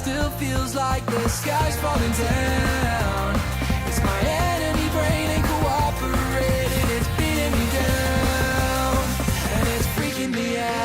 still feels like the sky's falling down. It's my enemy brain ain't cooperating, it's beating me down, and it's freaking me out.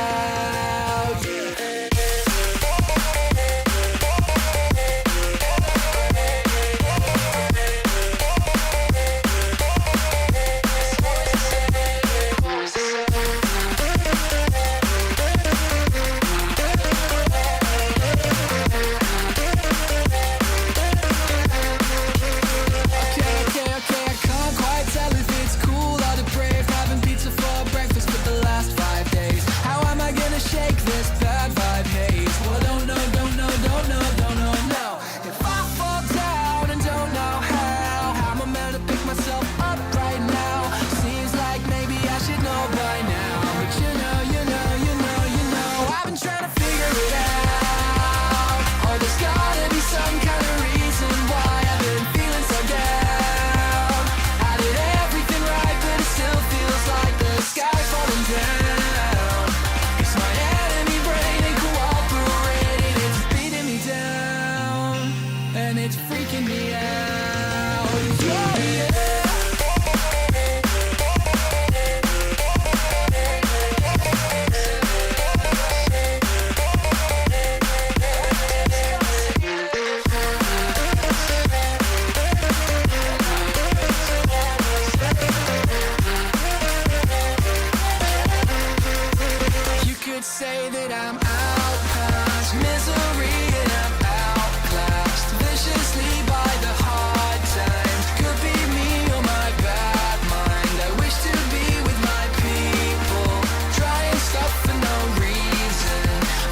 Say that I'm outcast, misery and I'm outclassed, viciously by the hard times. Could be me or my bad mind. I wish to be with my people, trying stuff for no reason.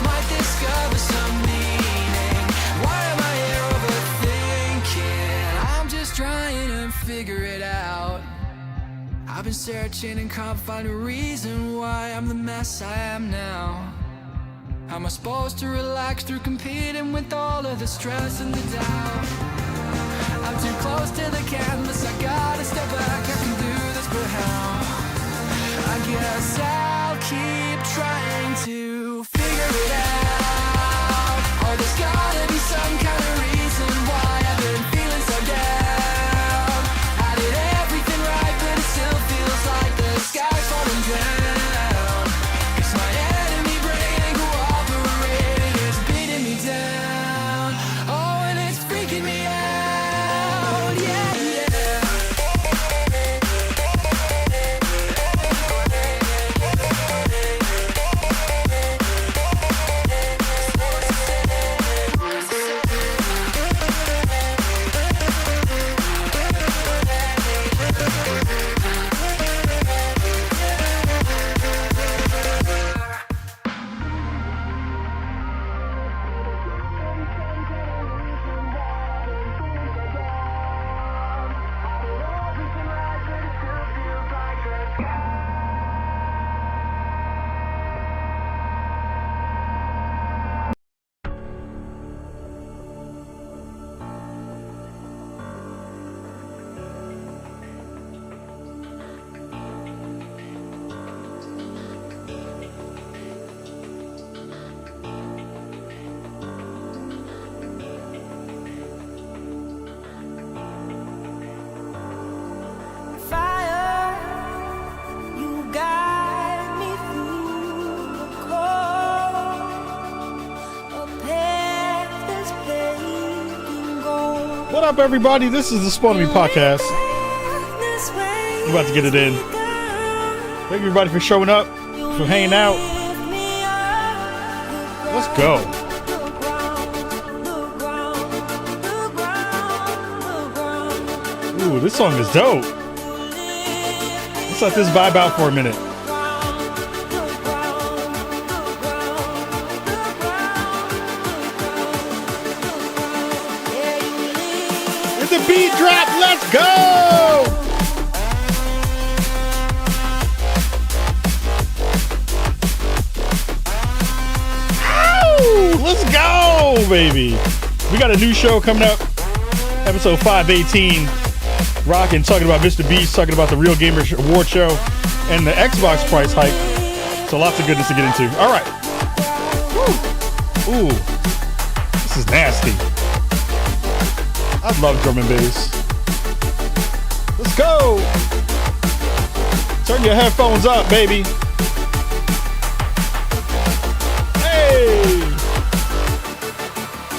Might discover some meaning. Why am I here overthinking? I'm just trying to figure it out. I've been searching and can't find a reason why I'm the mess I am now. How am I supposed to relax through competing with all of the stress and the doubt? I'm too close to the canvas, I gotta step back. I can do this, but how? I guess I'll keep trying to figure it out. Oh, there's gotta be some kind of reason why I've been feeling so down. I did everything right, but it still feels like the sky's falling down. It's my enemy brain ain't cooperating, it's beating me down. Oh, and it's freaking me out, yeah, yeah. What up, everybody? This is the Spawn Me Podcast. We're about to get it in. Thank you, everybody, for showing up, for hanging out. Let's go. Ooh, this song is dope. Let's let this vibe out for a minute. The beat drop, let's go! Ow! Let's go, baby! We got a new show coming up, episode 518. Rockin', talking about Mr. Beast, talking about the Real Gamer Award Show, and the Xbox price hike. So lots of goodness to get into. All right. Woo. Ooh. This is nasty. I love drum and bass. Let's go. Turn your headphones up, baby. Hey.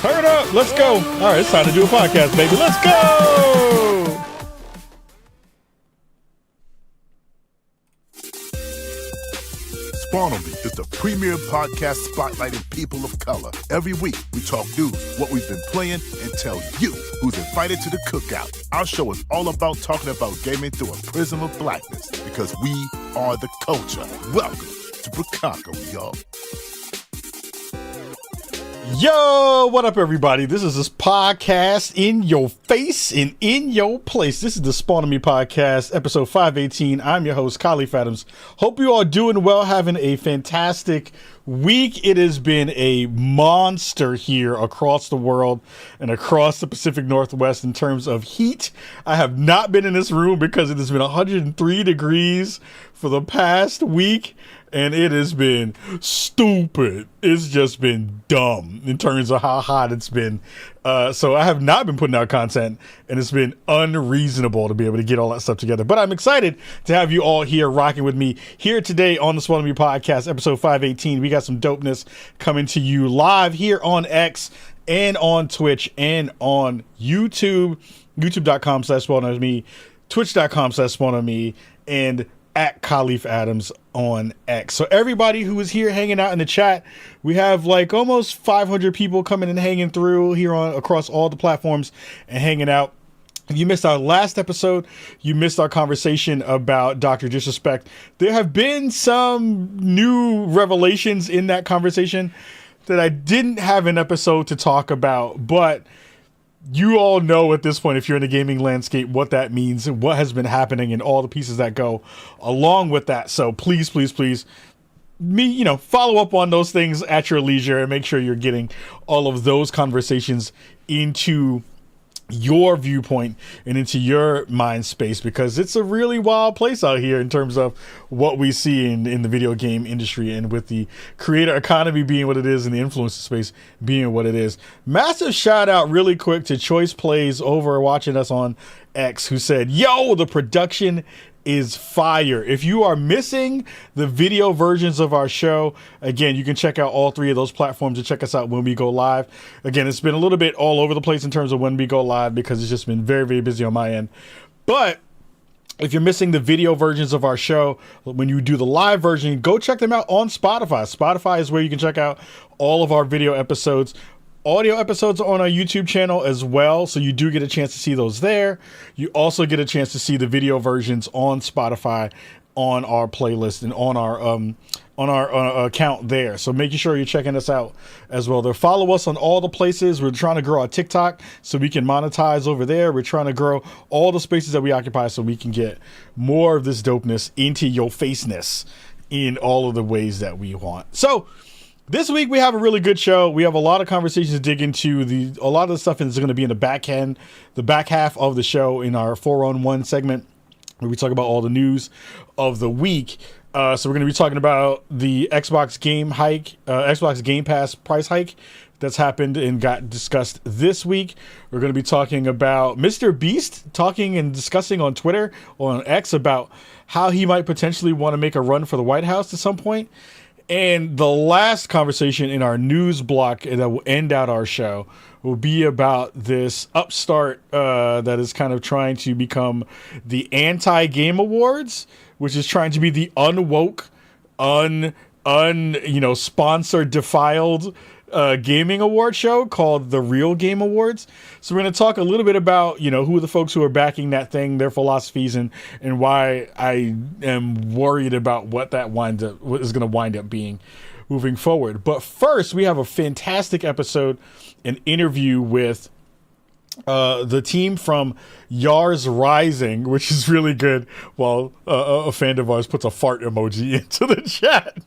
Turn up. Let's go. All right, it's time to do a podcast, baby. Let's go. Spawnable is the premier podcast spotlighting people of color. Every week, we talk news, what we've been playing, and tell you who's invited to the cookout. Our show is all about talking about gaming through a prism of blackness, because we are the culture. Welcome to Bracocco, y'all. Yo, what up, everybody? This is this podcast in your face and in your place. This is the Spawn on Me podcast, episode 518. I'm your host, Khalif Adams. Hope you all doing well, having a fantastic week. It has been a monster here across the world and across the Pacific Northwest in terms of heat. I have not been in this room because it has been 103 degrees for the past week. And it has been stupid. It's just been dumb in terms of how hot it's been. So I have not been putting out content, and it's been unreasonable to be able to get all that stuff together. But I'm excited to have you all here rocking with me here today on the Spawn on Me podcast, episode 518. We got some dopeness coming to you live here on X and on Twitch and on YouTube, youtube.com/SpawnOnMe, twitch.com/SpawnOnMe, and at Khalif Adams on X. So everybody who is here hanging out in the chat, we have like almost 500 people coming and hanging through here on across all the platforms and hanging out. If you missed our last episode, you missed our conversation about Dr. Disrespect. There have been some new revelations in that conversation that I didn't have an episode to talk about, but you all know at this point, if you're in the gaming landscape, what that means and what has been happening and all the pieces that go along with that. So please, follow up on those things at your leisure and make sure you're getting all of those conversations into your viewpoint and into your mind space, because it's a really wild place out here in terms of what we see in the video game industry, and with the creator economy being what it is and the influencer space being what it is. Massive shout out really quick to Choice Plays over watching us on X, who said, yo, the production is fire. If you are missing the video versions of our show, again, you can check out all three of those platforms and check us out when we go live. Again, it's been a little bit all over the place in terms of when we go live because it's just been very, very busy on my end. But if you're missing the video versions of our show, when you do the live version, go check them out on Spotify. Spotify is where you can check out all of our video episodes. Audio episodes are on our YouTube channel as well, so you do get a chance to see those there. You also get a chance to see the video versions on Spotify, on our playlist, and on our account there. So making sure you're checking us out as well. There, follow us on all the places. We're trying to grow our TikTok so we can monetize over there. We're trying to grow all the spaces that we occupy so we can get more of this dopeness into your faceness in all of the ways that we want. So this week we have a really good show. We have a lot of conversations to dig into. A lot of the stuff is going to be in the back half of the show in our 4-on-1 segment, where we talk about all the news of the week. So we're going to be talking about the Xbox Game Pass price hike that's happened and got discussed this week. We're going to be talking about Mr. Beast talking and discussing on Twitter or on X about how he might potentially want to make a run for the White House at some point. And the last conversation in our news block that will end out our show will be about this upstart that is kind of trying to become the anti-game awards, which is trying to be the unwoke, sponsored, defiled gaming award show called the Real Game Awards. So we're going to talk a little bit about, who are the folks who are backing that thing, their philosophies, and why I am worried about what is going to wind up being moving forward. But first, we have a fantastic episode, an interview with the team from Yars Rising, which is really good. While a fan of ours puts a fart emoji into the chat.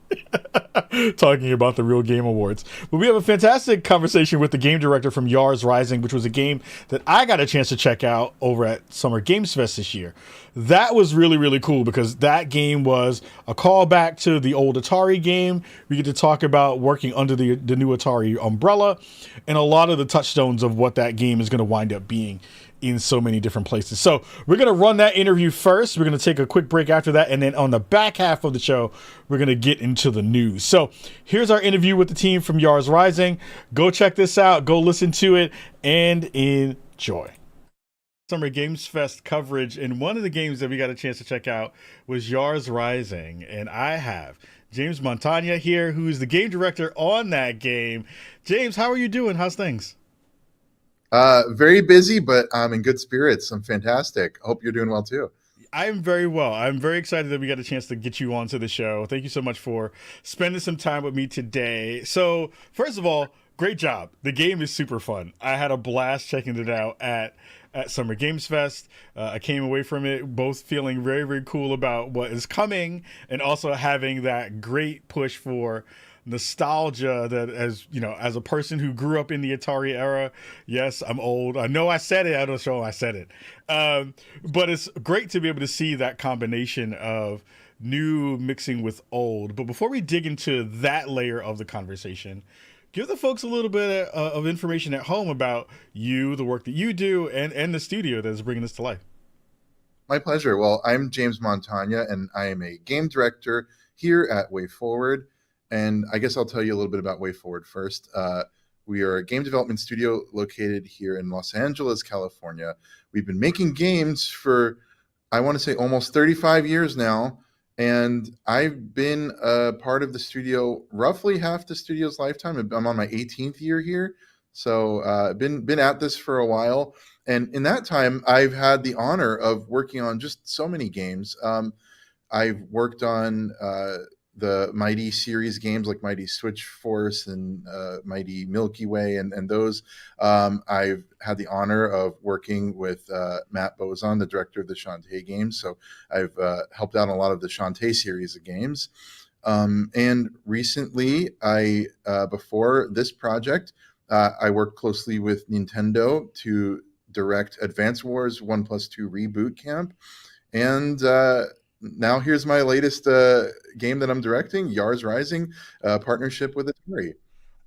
talking about the Real Game Awards. But we have a fantastic conversation with the game director from Yars Rising, which was a game that I got a chance to check out over at Summer Games Fest this year. That was really, really cool because that game was a callback to the old Atari game. We get to talk about working under the new Atari umbrella and a lot of the touchstones of what that game is going to wind up being in so many different places. So we're going to run that interview first. We're going to take a quick break after that. And then on the back half of the show, we're going to get into the news. So here's our interview with the team from Yars Rising. Go check this out. Go listen to it and enjoy. Summer Games Fest coverage. And one of the games that we got a chance to check out was Yars Rising. And I have James Montagna here, who's the game director on that game. James, how are you doing? How's things? Very busy, but I'm in good spirits. I'm fantastic. Hope you're doing well too. I'm very well. I'm very excited that we got a chance to get you onto the show. Thank you so much for spending some time with me today. So, first of all, great job. The game is super fun. I had a blast checking it out at Summer Games Fest. I came away from it both feeling very, very cool about what is coming and also having that great push for nostalgia that, as you know, as a person who grew up in the Atari era, yes, I'm old. I know I said it out of the show. I said it. But it's great to be able to see that combination of new mixing with old. But before we dig into that layer of the conversation, give the folks a little bit of information at home about you, the work that you do, and the studio that is bringing this to life. My pleasure. Well, I'm James Montagna, and I am a game director here at Way Forward. And I guess I'll tell you a little bit about Way Forward first. We are a game development studio located here in Los Angeles, California. We've been making games for, I want to say, almost 35 years now. And I've been a part of the studio roughly half the studio's lifetime. I'm on my 18th year here. So I've been at this for a while. And in that time, I've had the honor of working on just so many games. I've worked on the Mighty series games like Mighty Switch Force and Mighty Milky Way and those. I've had the honor of working with Matt Bozon, the director of the Shantae games. So I've helped out on a lot of the Shantae series of games. And recently, before this project, I worked closely with Nintendo to direct Advance Wars 1+2 Reboot Camp. And now here's my latest game that I'm directing, Yars Rising, partnership with Atari.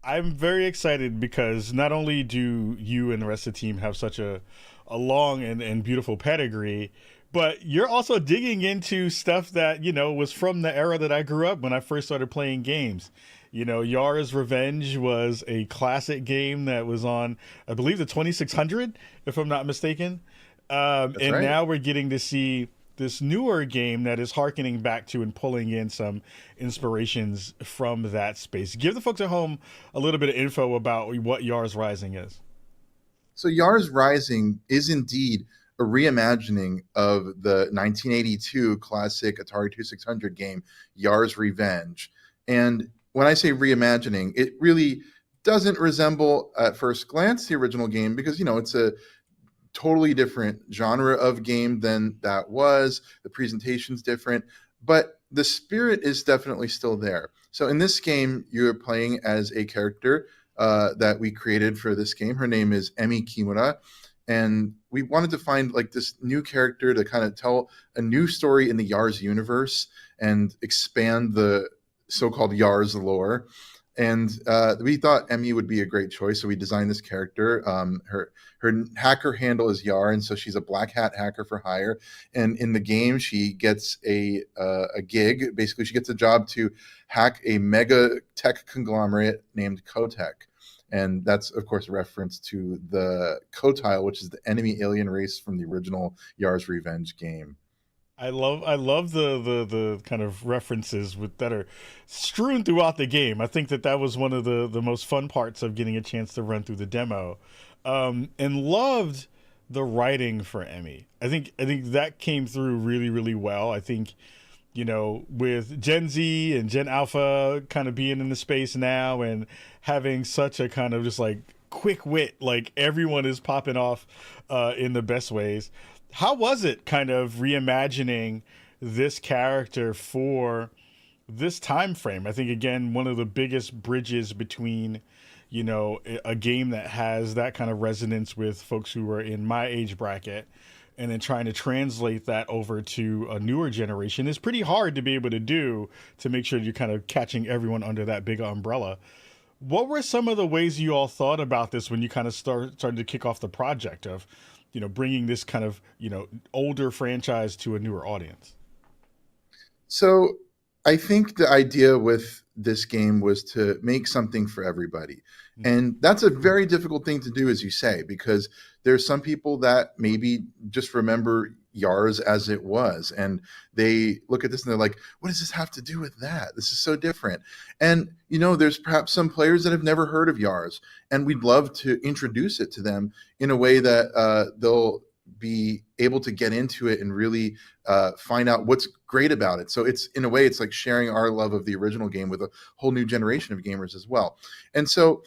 I'm very excited because not only do you and the rest of the team have such a long and beautiful pedigree, but you're also digging into stuff that, you know, was from the era that I grew up when I first started playing games. You know, Yars Revenge was a classic game that was on, I believe, the 2600, if I'm not mistaken. And right. Now we're getting to see this newer game that is hearkening back to and pulling in some inspirations from that space. Give the folks at home a little bit of info about what Yars Rising is. So Yars Rising is indeed a reimagining of the 1982 classic Atari 2600 game, Yars Revenge. And when I say reimagining, it really doesn't resemble at first glance the original game because, you know, it's a totally different genre of game than that was. The presentation's different, but the spirit is definitely still there. So in this game, you're playing as a character that we created for this game. Her name is Emi Kimura. And we wanted to find like this new character to kind of tell a new story in the Yars universe and expand the so-called Yars lore. And we thought Emi would be a great choice, so we designed this character. Her hacker handle is Yar, and so she's a black hat hacker for hire. And in the game, she gets a gig. Basically, she gets a job to hack a mega tech conglomerate named Kotek. And that's, of course, a reference to the Kotile, which is the enemy alien race from the original Yars Revenge game. I love the kind of references that are strewn throughout the game. I think that was one of the most fun parts of getting a chance to run through the demo, and loved the writing for Emi. I think that came through really, really well. I think, you know, with Gen Z and Gen Alpha kind of being in the space now and having such a kind of just like quick wit, like everyone is popping off in the best ways. How was it kind of reimagining this character for this time frame, I think again one of the biggest bridges between, a game that has that kind of resonance with folks who are in my age bracket, and then trying to translate that over to a newer generation is pretty hard to be able to do, to make sure you're kind of catching everyone under that big umbrella. What were some of the ways you all thought about this when you kind of started to kick off the project of, bringing this kind of, older franchise to a newer audience? So I think the idea with this game was to make something for everybody. And that's a very difficult thing to do, as you say, because there's some people that maybe just remember Yars as it was. And they look at this and they're like, what does this have to do with that? This is so different. And, there's perhaps some players that have never heard of Yars. And we'd love to introduce it to them in a way that they'll be able to get into it and really find out what's great about it. So it's, in a way, it's like sharing our love of the original game with a whole new generation of gamers as well. And so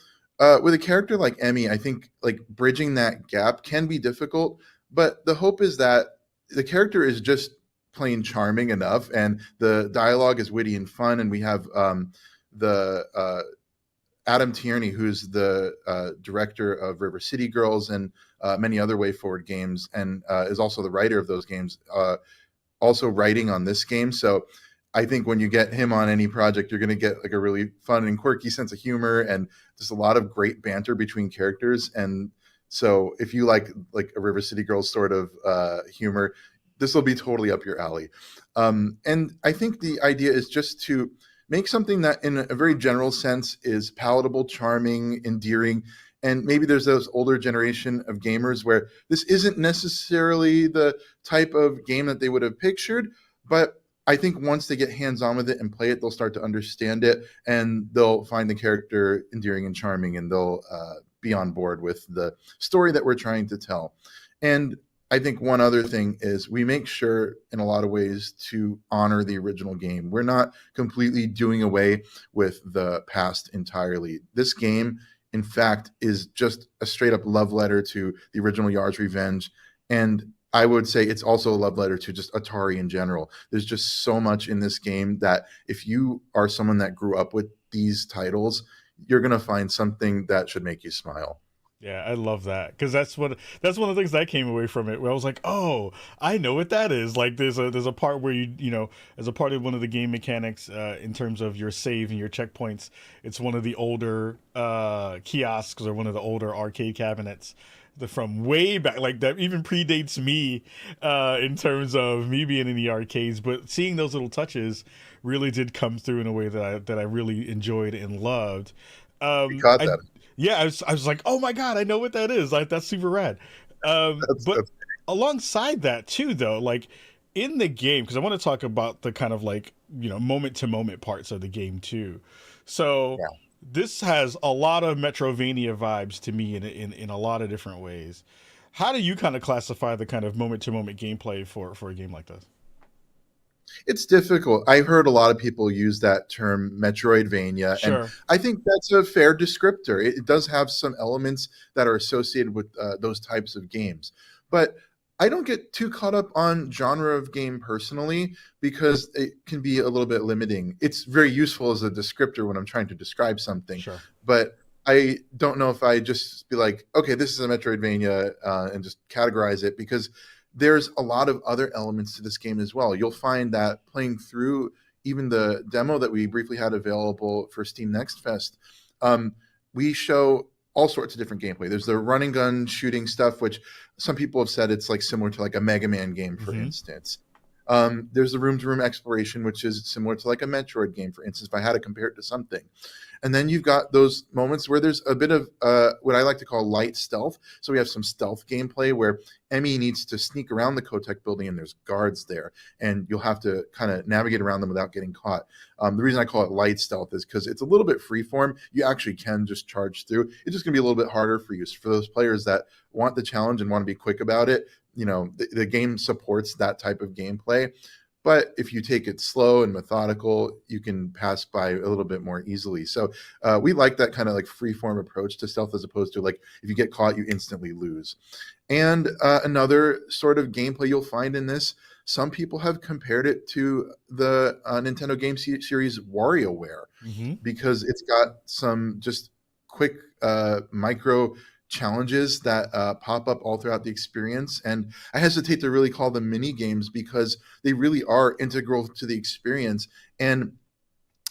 with a character like Emmy, I think like bridging that gap can be difficult, but the hope is that the character is just plain charming enough, and the dialogue is witty and fun, and we have the Adam Tierney, who's the director of River City Girls and many other Way Forward games, and is also the writer of those games, also writing on this game. So I think when you get him on any project, you're going to get like a really fun and quirky sense of humor and just a lot of great banter between characters. And so if you like a River City Girls sort of humor, this will be totally up your alley. And I think the idea is just to make something that in a very general sense is palatable, charming, endearing. And maybe there's those older generation of gamers where this isn't necessarily the type of game that they would have pictured, but I think once they get hands-on with it and play it, they'll start to understand it, and they'll find the character endearing and charming, and they'll be on board with the story that we're trying to tell. And I think one other thing is we make sure in a lot of ways to honor the original game. We're not completely doing away with the past entirely. This game, in fact, is just a straight up love letter to the original Yars Revenge. And I would say it's also a love letter to just Atari in general. There's just so much in this game that if you are someone that grew up with these titles, you're going to find something that should make you smile. Yeah, I love that, because that's one of the things that came away from it, where I was like, oh, I know what that is. Like there's a part where as a part of one of the game mechanics, in terms of your save and your checkpoints, it's one of the older kiosks or one of the older arcade cabinets from way back, like that even predates me in terms of me being in the arcades. But seeing those little touches really did come through in a way that I really enjoyed and loved. You caught that. Yeah, I was like, oh my god, I know what that is. Like that's super rad. But alongside that too, though, like in the game, because I want to talk about the kind of like moment to moment parts of the game too. So Yeah. this has a lot of Metrovania vibes to me in a lot of different ways. How do you kind of classify the kind of moment to moment gameplay for a game like this? It's difficult. I've heard a lot of people use that term Metroidvania, Sure. and I think that's a fair descriptor. It does have some elements that are associated with those types of games. But I don't get too caught up on genre of game personally, because it can be a little bit limiting. It's very useful as a descriptor when I'm trying to describe something. Sure. But I don't know if I just be like, okay, this is a Metroidvania, and just categorize it, because there's a lot of other elements to this game as well. You'll find that playing through even the demo that we briefly had available for Steam Next Fest, we show all sorts of different gameplay. There's the run and gun shooting stuff, which some people have said it's like similar to like a Mega Man game, for instance. There's the room-to-room exploration, which is similar to like a Metroid game, for instance, if I had to compare it to something. And then you've got those moments where there's a bit of what I like to call light stealth. So we have some stealth gameplay where Emmy needs to sneak around the Kotek building, and there's guards there, and you'll have to kind of navigate around them without getting caught. The reason I call it light stealth is because it's a little bit freeform. You actually can just charge through. It's just going to be a little bit harder for you. So for those players that want the challenge and want to be quick about it, the game supports that type of gameplay. But if you take it slow and methodical, you can pass by a little bit more easily. So we like that kind of like free-form approach to stealth, as opposed to like if you get caught, you instantly lose. And another sort of gameplay you'll find in this, Some people have compared it to the Nintendo game series WarioWare Mm-hmm. because it's got some just quick micro challenges that pop up all throughout the experience. And I hesitate to really call them mini games because they really are integral to the experience. And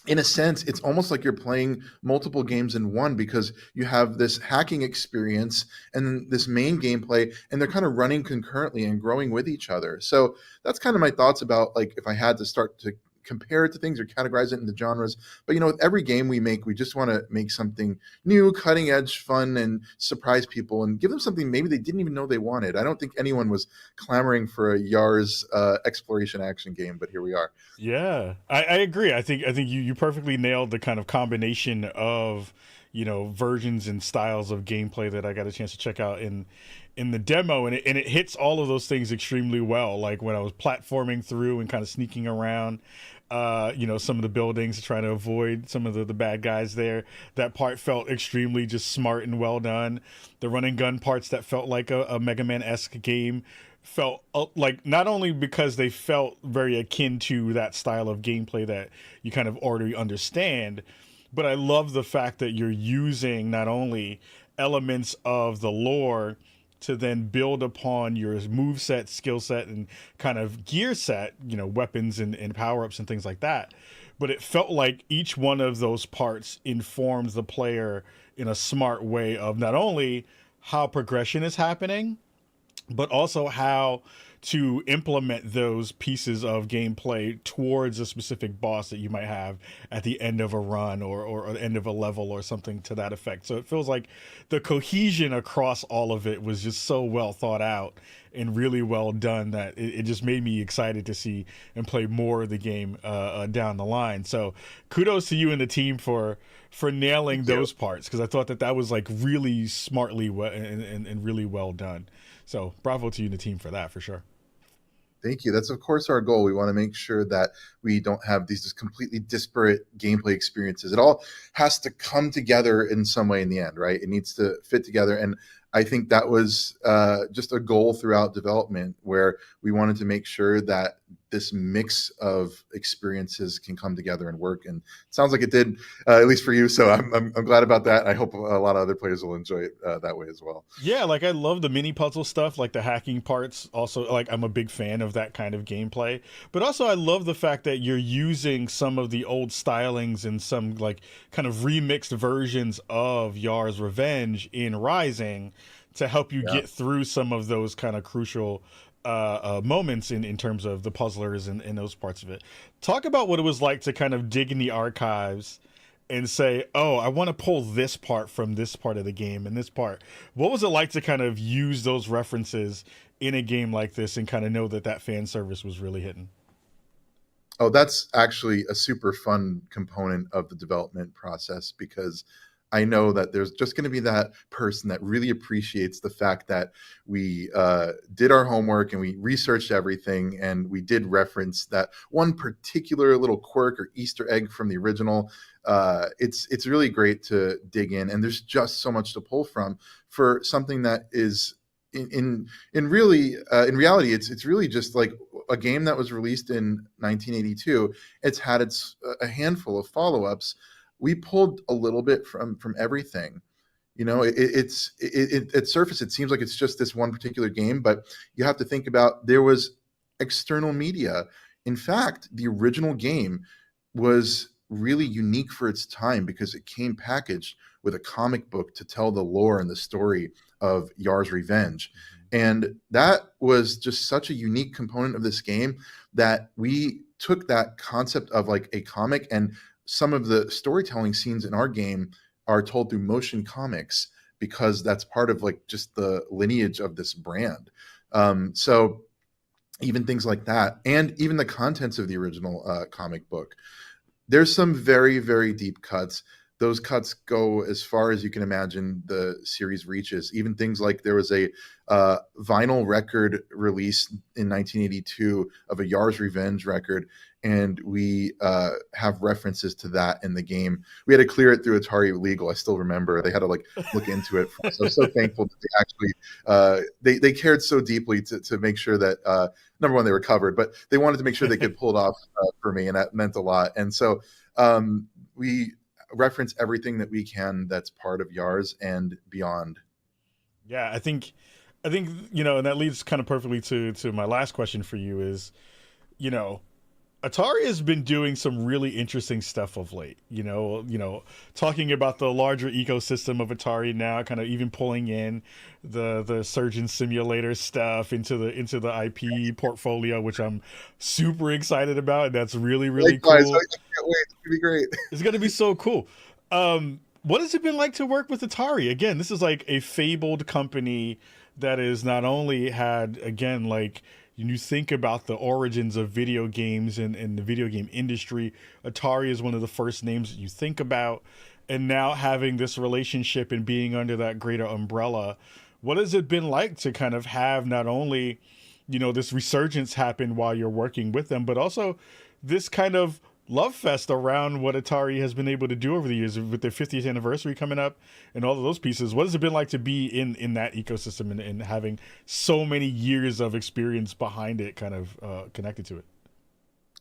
in a sense, it's almost like you're playing multiple games in one because you have this hacking experience and then this main gameplay, and they're kind of running concurrently and growing with each other. So that's kind of my thoughts about, like, if I had to start to compare it to things or categorize it into genres. But with every game we make, we just want to make something new, cutting edge, fun, and surprise people and give them something maybe they didn't even know they wanted. I don't think anyone was clamoring for a Yars exploration action game, but here we are. Yeah, I agree. I think you perfectly nailed the kind of combination of versions and styles of gameplay that I got a chance to check out in the demo, and it hits all of those things extremely well. Like when I was platforming through and kind of sneaking around, some of the buildings, trying to avoid some of the bad guys there. That part felt extremely just smart and well done. The run and gun parts that felt like a Mega Man-esque game felt like, not only because they felt very akin to that style of gameplay that you kind of already understand, but I love the fact that you're using not only elements of the lore to then build upon your move set, skill set, and kind of gear set, weapons and power-ups and things like that. But it felt like each one of those parts informs the player in a smart way of not only how progression is happening, but also how to implement those pieces of gameplay towards a specific boss that you might have at the end of a run or the end of a level or something to that effect. So it feels like the cohesion across all of it was just so well thought out and really well done that it just made me excited to see and play more of the game down the line. So kudos to you and the team for nailing those parts, because I thought that was like really smartly and really well done. So bravo to you and the team for that, for sure. Thank you. That's, of course, our goal. We want to make sure that we don't have these just completely disparate gameplay experiences. It all has to come together in some way in the end, right? It needs to fit together. And I think that was just a goal throughout development, where we wanted to make sure that this mix of experiences can come together and work. And it sounds like it did, at least for you. So I'm glad about that. I hope a lot of other players will enjoy it that way as well. Yeah, like I love the mini puzzle stuff, like the hacking parts. Also, like I'm a big fan of that kind of gameplay. But also I love the fact that you're using some of the old stylings and some like kind of remixed versions of Yar's Revenge in Rising to help you get through some of those kind of crucial moments in terms of the puzzlers and those parts of it. Talk about what it was like to kind of dig in the archives and say, oh, I want to pull this part from this part of the game and this part. What was it like to kind of use those references in a game like this and kind of know that fan service was really hitting? Oh, that's actually a super fun component of the development process, because I know that there's just going to be that person that really appreciates the fact that we did our homework and we researched everything, and we did reference that one particular little quirk or Easter egg from the original. It's really great to dig in, and there's just so much to pull from for something that is in reality, it's really just like a game that was released in 1982. It's had a handful of follow-ups. We pulled a little bit from everything. At surface, it seems like it's just this one particular game, but you have to think about there was external media. In fact, the original game was really unique for its time because it came packaged with a comic book to tell the lore and the story of Yar's Revenge. And that was just such a unique component of this game that we took that concept of like a comic, and some of the storytelling scenes in our game are told through motion comics, because that's part of like just the lineage of this brand. So even things like that, and even the contents of the original comic book, there's some very, very deep cuts. Those cuts go as far as you can imagine the series reaches. Even things like there was a vinyl record release in 1982 of a Yar's Revenge record, and we have references to that in the game. We had to clear it through Atari Legal. I still remember they had to like look into it for us. I was so thankful that they actually they cared so deeply to make sure that number one, they were covered, but they wanted to make sure they could pull it off for me, and that meant a lot. And so we reference everything that we can that's part of YARS and beyond. Yeah, I think you know, and that leads kind of perfectly to my last question for you is, you know, Atari has been doing some really interesting stuff of late. You know, talking about the larger ecosystem of Atari now, kind of even pulling in the Surgeon Simulator stuff into the IP portfolio, which I'm super excited about, and that's really Likewise, cool. I can't wait. It's gonna be great. It's gonna be so cool. What has it been like to work with Atari? Again, this is like a fabled company that is not only had, again, like, you think about the origins of video games and the video game industry, Atari is one of the first names that you think about. And now having this relationship and being under that greater umbrella, what has it been like to kind of have not only, you know, this resurgence happen while you're working with them, but also this kind of love fest around what Atari has been able to do over the years with their 50th anniversary coming up and all of those pieces? What has it been like to be in that ecosystem and having so many years of experience behind it kind of connected to it?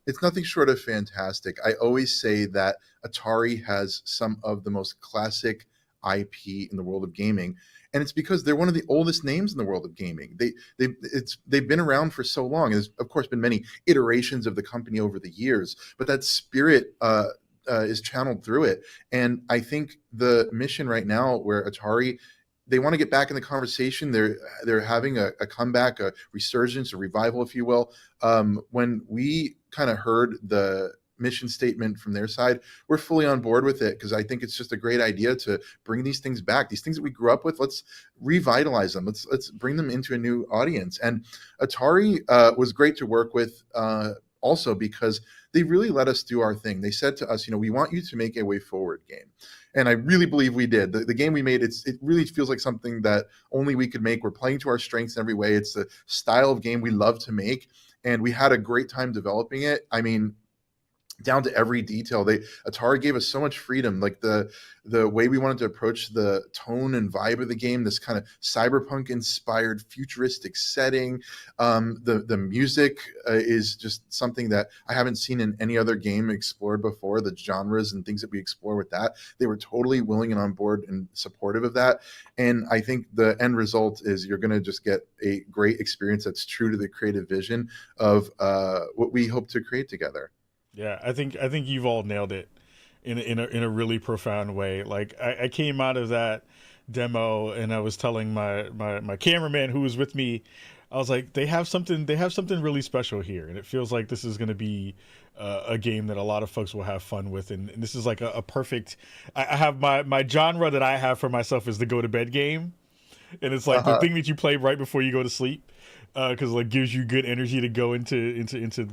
It's nothing short of fantastic. I always say that Atari has some of the most classic IP in the world of gaming, and it's because they're one of the oldest names in the world of gaming. They've been around for so long. There's of course been many iterations of the company over the years, but that spirit is channeled through it. And I think the mission right now, where Atari, they want to get back in the conversation. They're having a comeback, a resurgence, a revival, if you will. When we kind of heard the mission statement from their side, we're fully on board with it, because I think it's just a great idea to bring these things back, these things that we grew up with. Let's revitalize them. Let's bring them into a new audience. And Atari was great to work with, also because they really let us do our thing. They said to us, you know, we want you to make a Way Forward game. And I really believe we did. The game we made, it really feels like something that only we could make. We're playing to our strengths in every way. It's the style of game we love to make, and we had a great time developing it. I mean, down to every detail. Atari gave us so much freedom, like the way we wanted to approach the tone and vibe of the game, this kind of cyberpunk inspired futuristic setting. The music is just something that I haven't seen in any other game explored before. The genres and things that we explore with that, they were totally willing and on board and supportive of that. And I think the end result is you're going to just get a great experience that's true to the creative vision of what we hope to create together. Yeah, I think you've all nailed it in a really profound way. Like I came out of that demo and I was telling my cameraman who was with me, I was like, they have something really special here, and it feels like this is going to be a game that a lot of folks will have fun with, and this is like a perfect. I have my genre that I have for myself is the go to bed game, and it's like the thing that you play right before you go to sleep. Because like gives you good energy to go into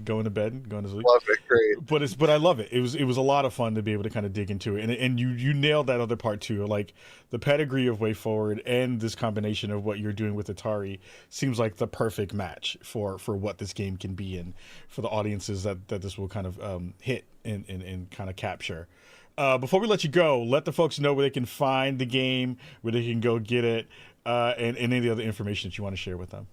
going to bed, going to sleep. Love it, great. But I love it. It was a lot of fun to be able to kind of dig into it, and you nailed that other part too. Like the pedigree of Way Forward and this combination of what you're doing with Atari seems like the perfect match for what this game can be, and for the audiences that this will kind of hit and kind of capture. Before we let you go, let the folks know where they can find the game, where they can go get it, and any of the other information that you want to share with them.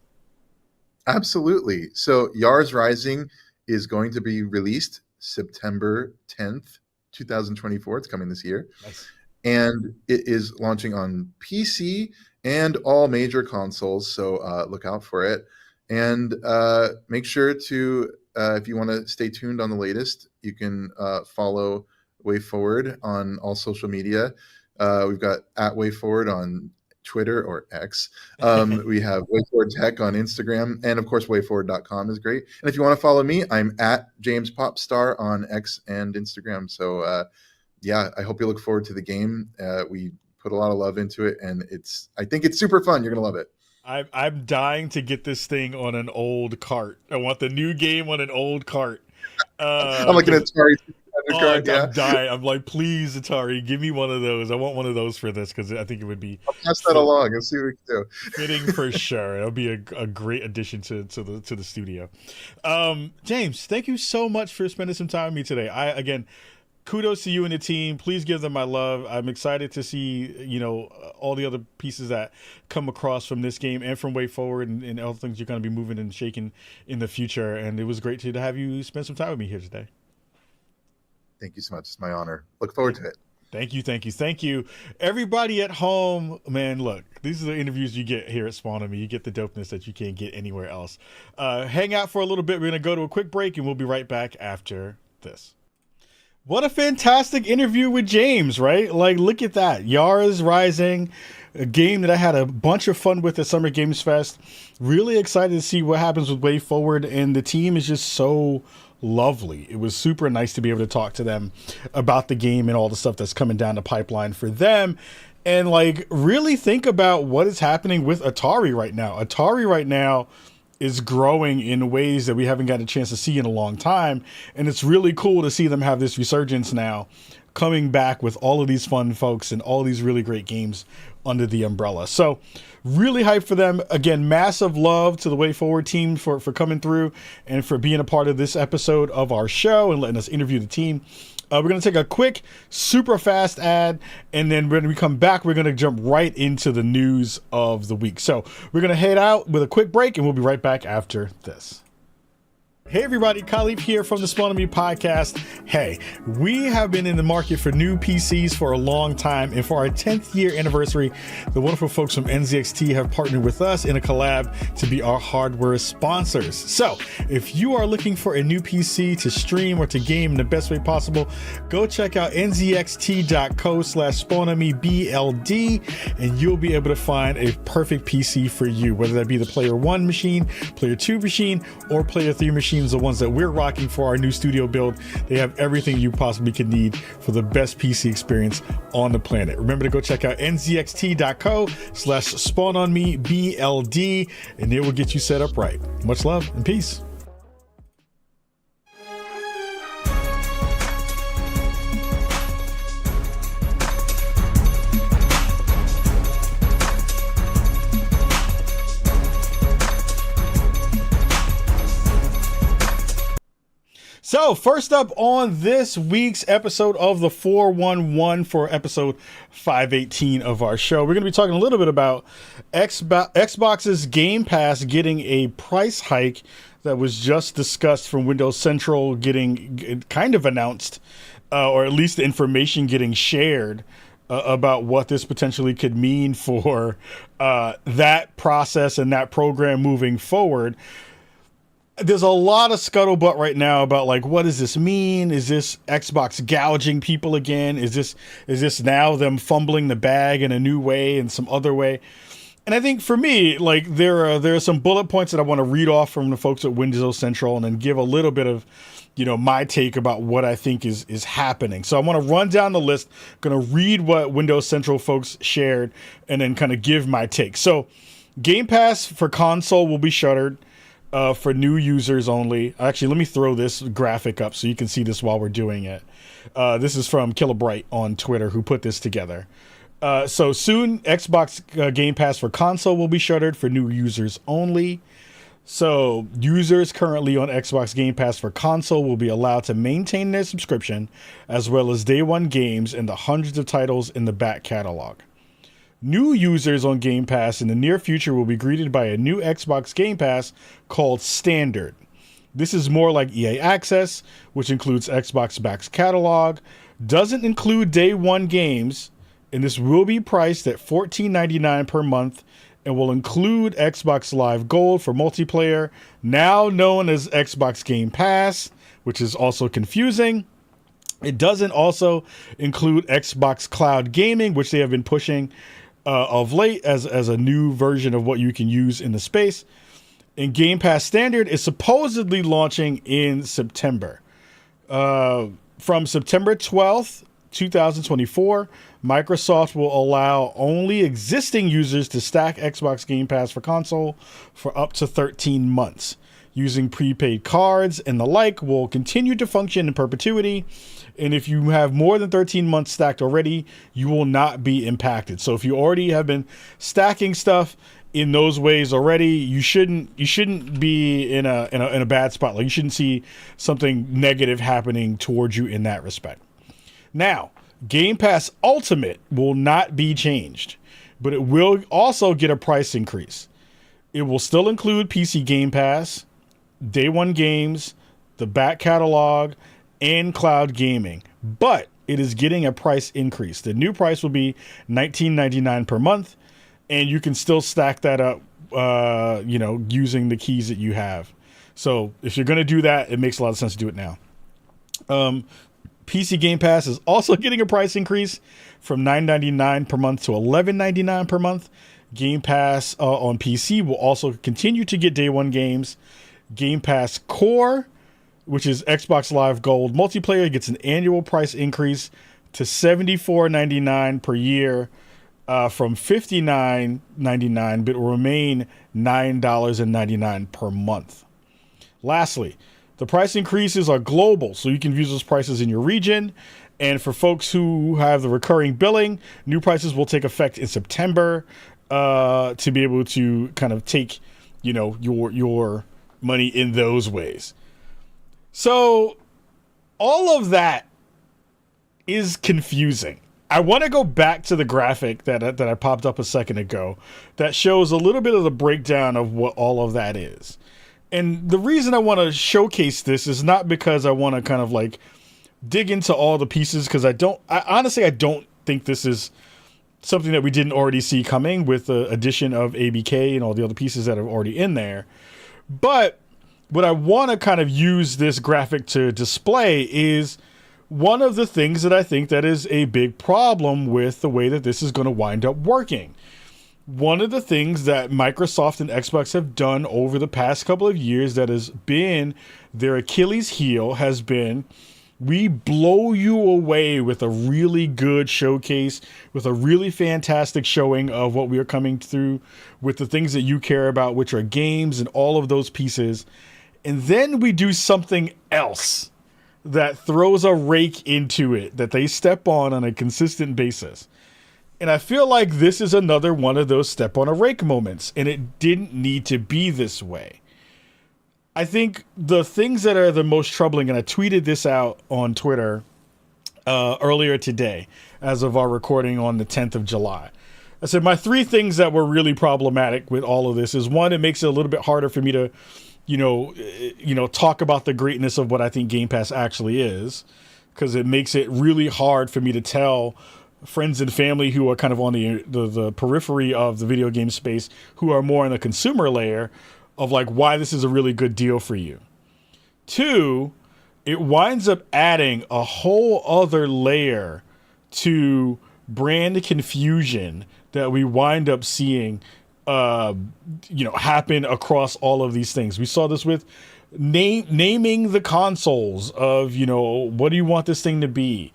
Absolutely. So YARS Rising is going to be released September 10th, 2024. It's coming this year. Nice. And it is launching on PC and all major consoles. So look out for it. And make sure to, if you want to stay tuned on the latest, you can follow Way Forward on all social media. We've got @WayForward on Twitter or X. We have WayForward Tech on Instagram, and of course wayforward.com is great. And if you want to follow me, I'm @JamesPopstar on X and Instagram. So yeah, I hope you look forward to the game. We put a lot of love into it, and I think it's super fun. You're gonna love it. I'm dying to get this thing on an old cart. I want the new game on an old cart. I'm like an Atari I'm yeah. dying. I'm like, please, Atari, give me one of those. I want one of those for this because I think it would be I'll pass that along and see what we can do. fitting for sure. It'll be a great addition to the studio. James, thank you so much for spending some time with me today. Again, kudos to you and the team. Please give them my love. I'm excited to see, all the other pieces that come across from this game and from Way Forward and other things you're going to be moving and shaking in the future. And it was great to have you spend some time with me here today. Thank you so much. It's my honor. Look forward to it. Thank you. Everybody at home, man, look, these are the interviews you get here at Spawn on Me. You get the dopeness that you can't get anywhere else. Hang out for a little bit. We're going to go to a quick break, and we'll be right back after this. What a fantastic interview with James, right? Like, look at that. Yara's Rising, a game that I had a bunch of fun with at Summer Games Fest. Really excited to see what happens with Way Forward, and the team is just so lovely. It was super nice to be able to talk to them about the game and all the stuff that's coming down the pipeline for them, and like really think about what is happening with Atari right now. Atari right now is growing in ways that we haven't gotten a chance to see in a long time, and it's really cool to see them have this resurgence now, coming back with all of these fun folks and all these really great games under the umbrella. So really hyped for them. Again, massive love to the Way Forward team for coming through and for being a part of this episode of our show and letting us interview the team. We're going to take a quick, super fast ad, and then when we come back, we're going to jump right into the news of the week. So we're going to head out with a quick break, and we'll be right back after this. Hey everybody, Khalif here from the Spawn on Me podcast. Hey, we have been in the market for new PCs for a long time, and for our 10th year anniversary, the wonderful folks from NZXT have partnered with us in a collab to be our hardware sponsors. So if you are looking for a new PC to stream or to game in the best way possible, go check out nzxt.co/spawnonmebld, and you'll be able to find a perfect PC for you, whether that be the Player 1 machine, Player 2 machine, or Player 3 machine. The ones that we're rocking for our new studio build. They have everything you possibly could need for the best PC experience on the planet. Remember to go check out nzxt.co/spawnonmebld, and it will get you set up right. Much love and peace. So first up on this week's episode of the 411 for episode 518 of our show, we're going to be talking a little bit about Xbox's Game Pass getting a price hike that was just discussed from Windows Central, getting kind of announced, or at least the information getting shared about what this potentially could mean for that process and that program moving forward. There's a lot of scuttlebutt right now about like, what does this mean? Is this Xbox gouging people again? Is this now them fumbling the bag in a new way and some other way? And I think for me, like there are some bullet points that I want to read off from the folks at Windows Central and then give a little bit of, my take about what I think is happening. So I want to run down the list, going to read what Windows Central folks shared and then kind of give my take. So Game Pass for console will be shuttered. For new users only. Actually, let me throw this graphic up so you can see this while we're doing it. This is from Killabright on Twitter, who put this together. So soon, Xbox Game Pass for console will be shuttered for new users only. So users currently on Xbox Game Pass for console will be allowed to maintain their subscription, as well as day one games and the hundreds of titles in the back catalog. New users on Game Pass in the near future will be greeted by a new Xbox Game Pass called Standard. This is more like EA Access, which includes Xbox back catalog, doesn't include day one games, and this will be priced at $14.99 per month and will include Xbox Live Gold for multiplayer, now known as Xbox Game Pass, which is also confusing. It doesn't also include Xbox Cloud Gaming, which they have been pushing of late as a new version of what you can use in the space. And Game Pass Standard is supposedly launching in September. From September 12th, 2024, Microsoft will allow only existing users to stack Xbox Game Pass for console for up to 13 months. using prepaid cards and the like will continue to function in perpetuity. And if you have more than 13 months stacked already, you will not be impacted. So if you already have been stacking stuff in those ways already, you shouldn't be in a bad spot. Like, you shouldn't see something negative happening towards you in that respect. Now, Game Pass Ultimate will not be changed, but it will also get a price increase. It will still include PC Game Pass, Day One games, the back catalog, and cloud gaming, but it is getting a price increase. The new price will be $19.99 per month, and you can still stack that up, using the keys that you have. So if you're going to do that, it makes a lot of sense to do it now. PC Game Pass is also getting a price increase from $9.99 per month to $11.99 per month. Game Pass on PC will also continue to get Day One games. Game Pass Core, which is Xbox Live Gold multiplayer, gets an annual price increase to $74.99 per year from $59.99, but will remain $9.99 per month. Lastly, the price increases are global, so you can use those prices in your region. And for folks who have the recurring billing, new prices will take effect in September to be able to kind of take, your money in those ways. So all of that is confusing. I want to go back to the graphic that I popped up a second ago that shows a little bit of the breakdown of what all of that is. And the reason I want to showcase this is not because I want to kind of like dig into all the pieces, because I honestly don't think this is something that we didn't already see coming with the addition of ABK and all the other pieces that are already in there. But what I want to kind of use this graphic to display is one of the things that I think that is a big problem with the way that this is going to wind up working. One of the things that Microsoft and Xbox have done over the past couple of years that has been their Achilles heel has been, we blow you away with a really good showcase, with a really fantastic showing of what we are coming through with the things that you care about, which are games and all of those pieces. And then we do something else that throws a rake into it that they step on a consistent basis. And I feel like this is another one of those step on a rake moments, and it didn't need to be this way. I think the things that are the most troubling, and I tweeted this out on Twitter earlier today, as of our recording on the 10th of July. I said my three things that were really problematic with all of this is, one, it makes it a little bit harder for me to, talk about the greatness of what I think Game Pass actually is, because it makes it really hard for me to tell friends and family who are kind of on the periphery of the video game space, who are more in the consumer layer, of like why this is a really good deal for you. Two, it winds up adding a whole other layer to brand confusion that we wind up seeing happen across all of these things. We saw this with naming the consoles of, what do you want this thing to be?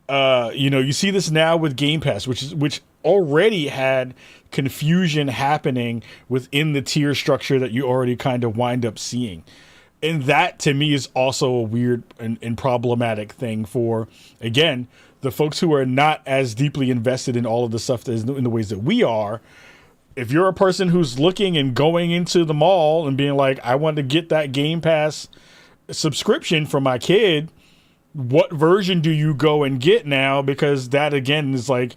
You see this now with Game Pass, which already had confusion happening within the tier structure that you already kind of wind up seeing. And that, to me, is also a weird and problematic thing for, again, the folks who are not as deeply invested in all of the stuff that is in the ways that we are. If you're a person who's looking and going into the mall and being like, I want to get that Game Pass subscription for my kid, what version do you go and get now? Because that, again, is like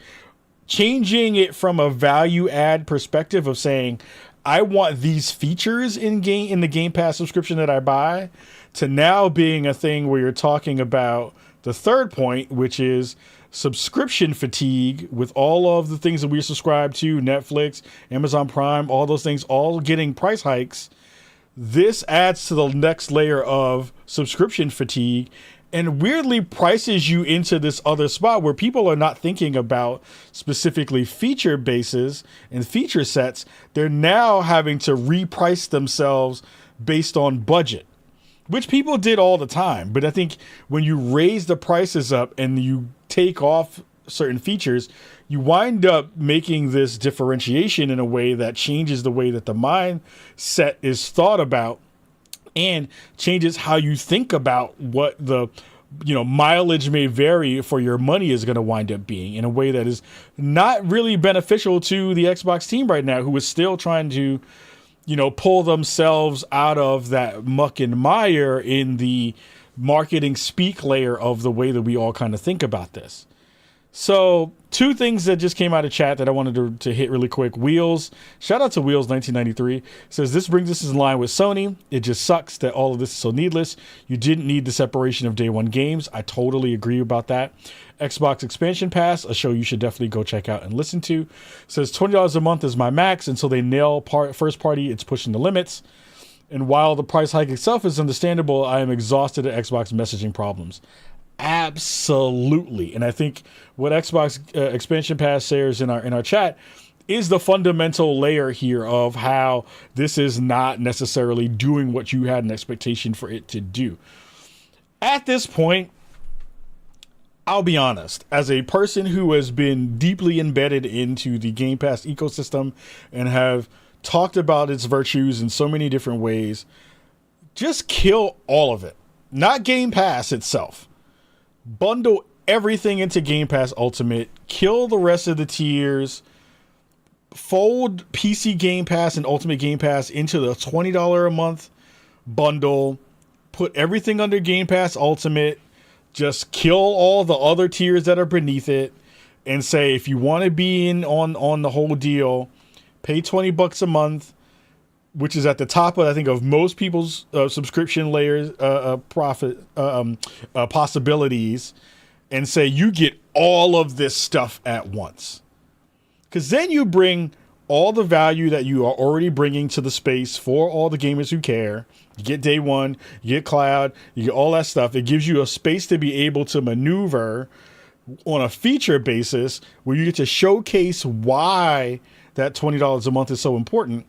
changing it from a value add perspective of saying, I want these features in the Game Pass subscription that I buy, to now being a thing where you're talking about the third point, which is subscription fatigue with all of the things that we subscribe to, Netflix, Amazon Prime, all those things, all getting price hikes. This adds to the next layer of subscription fatigue, and weirdly prices you into this other spot where people are not thinking about specifically feature bases and feature sets. They're now having to reprice themselves based on budget, which people did all the time. But I think when you raise the prices up and you take off certain features, you wind up making this differentiation in a way that changes the way that the mindset is thought about and changes how you think about what the mileage may vary for your money is going to wind up being in a way that is not really beneficial to the Xbox team right now, who is still trying to pull themselves out of that muck and mire in the marketing speak layer of the way that we all kind of think about this. So 2 things that just came out of chat that I wanted to hit really quick. Wheels, shout out to Wheels 1993, says this brings us in line with Sony. It just sucks that all of this is so needless. You didn't need the separation of day one games. I totally agree about that. Xbox Expansion Pass, a show you should definitely go check out and listen to, says $20 a month is my max until they nail first party. It's pushing the limits. And while the price hike itself is understandable, I am exhausted at Xbox messaging problems. Absolutely. And I think what Xbox Expansion Pass shares in our chat is the fundamental layer here of how this is not necessarily doing what you had an expectation for it to do. At this point, I'll be honest, as a person who has been deeply embedded into the Game Pass ecosystem and have talked about its virtues in so many different ways, just kill all of it. Not Game Pass itself. Bundle everything into Game Pass Ultimate, kill the rest of the tiers, fold PC Game Pass and Ultimate Game Pass into the $20 a month bundle, put everything under Game Pass Ultimate, just kill all the other tiers that are beneath it, and say if you want to be in on the whole deal, pay $20 a month, which is at the top of, I think, of most people's subscription layers, possibilities, and say you get all of this stuff at once. Because then you bring all the value that you are already bringing to the space for all the gamers who care. You get day one, you get cloud, you get all that stuff. It gives you a space to be able to maneuver on a feature basis where you get to showcase why that $20 a month is so important.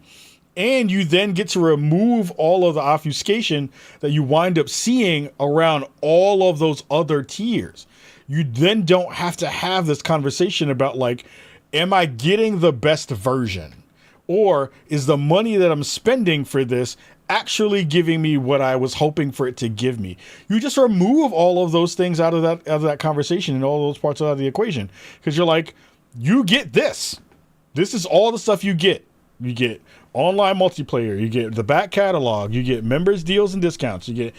And you then get to remove all of the obfuscation that you wind up seeing around all of those other tiers. You then don't have to have this conversation about, like, am I getting the best version? Or is the money that I'm spending for this actually giving me what I was hoping for it to give me? You just remove all of those things out of that conversation and all those parts out of the equation. Because you're like, you get this. This is all the stuff you get. You get online multiplayer, you get the back catalog, you get members deals and discounts, you get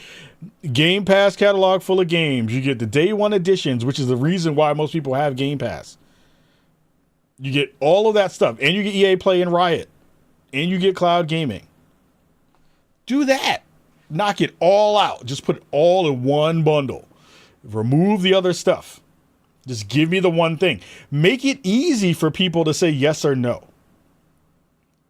Game Pass catalog full of games, you get the day one editions, which is the reason why most people have Game Pass. You get all of that stuff, and you get EA Play and Riot, and you get cloud gaming. Do that. Knock it all out. Just put it all in one bundle. Remove the other stuff. Just give me the one thing. Make it easy for people to say yes or no.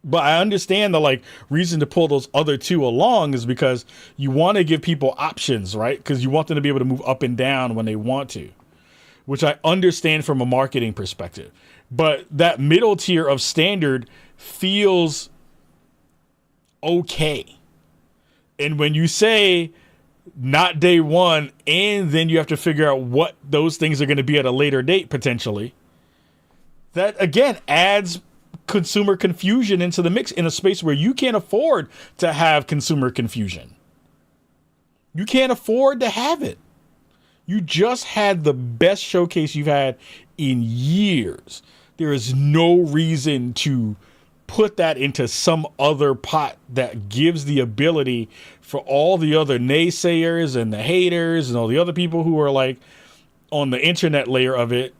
But I understand the reason to pull those other 2 along is because you want to give people options, right? Because you want them to be able to move up and down when they want to, which I understand from a marketing perspective. But that middle tier of standard feels okay. And when you say not day one, and then you have to figure out what those things are going to be at a later date potentially, that again adds consumer confusion into the mix in a space where you can't afford to have consumer confusion. You can't afford to have it. You just had the best showcase you've had in years. There is no reason to put that into some other pot that gives the ability for all the other naysayers and the haters and all the other people who are like on the internet layer of it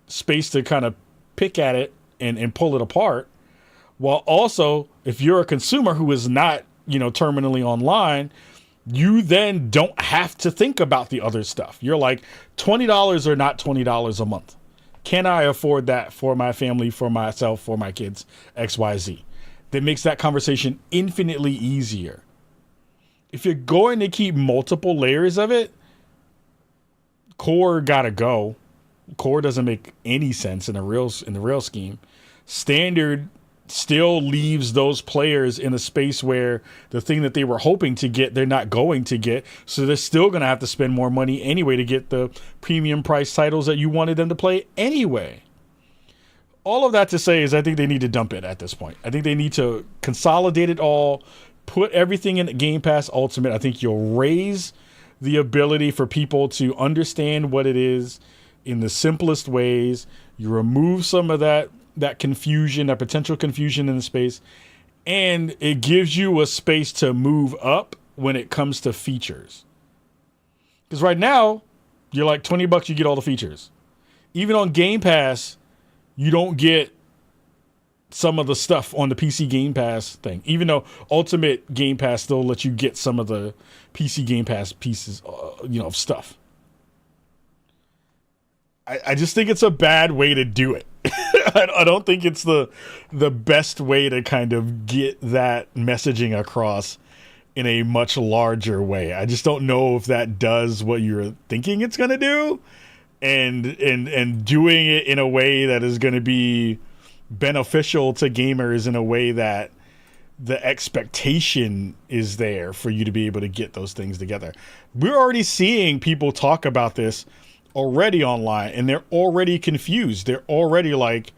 space to kind of pick at it and pull it apart. While also, if you're a consumer who is not, terminally online, you then don't have to think about the other stuff. You're like, $20 or not $20 a month. Can I afford that for my family, for myself, for my kids, XYZ? That makes that conversation infinitely easier. If you're going to keep multiple layers of it, core gotta go. Core doesn't make any sense in the real scheme. Standard still leaves those players in a space where the thing that they were hoping to get, they're not going to get. So they're still going to have to spend more money anyway to get the premium price titles that you wanted them to play anyway. All of that to say is I think they need to dump it at this point. I think they need to consolidate it all, put everything in Game Pass Ultimate. I think you'll raise the ability for people to understand what it is in the simplest ways. You remove some of that confusion, that potential confusion in the space, and it gives you a space to move up when it comes to features. Because right now, you're like $20, you get all the features. Even on Game Pass, you don't get some of the stuff on the PC Game Pass thing, even though Ultimate Game Pass still lets you get some of the PC Game Pass pieces, of stuff. I just think it's a bad way to do it. I don't think it's the best way to kind of get that messaging across in a much larger way. I just don't know if that does what you're thinking it's going to do, and doing it in a way that is going to be beneficial to gamers in a way that the expectation is there for you to be able to get those things together. We're already seeing people talk about this already online, and they're already confused. They're already like,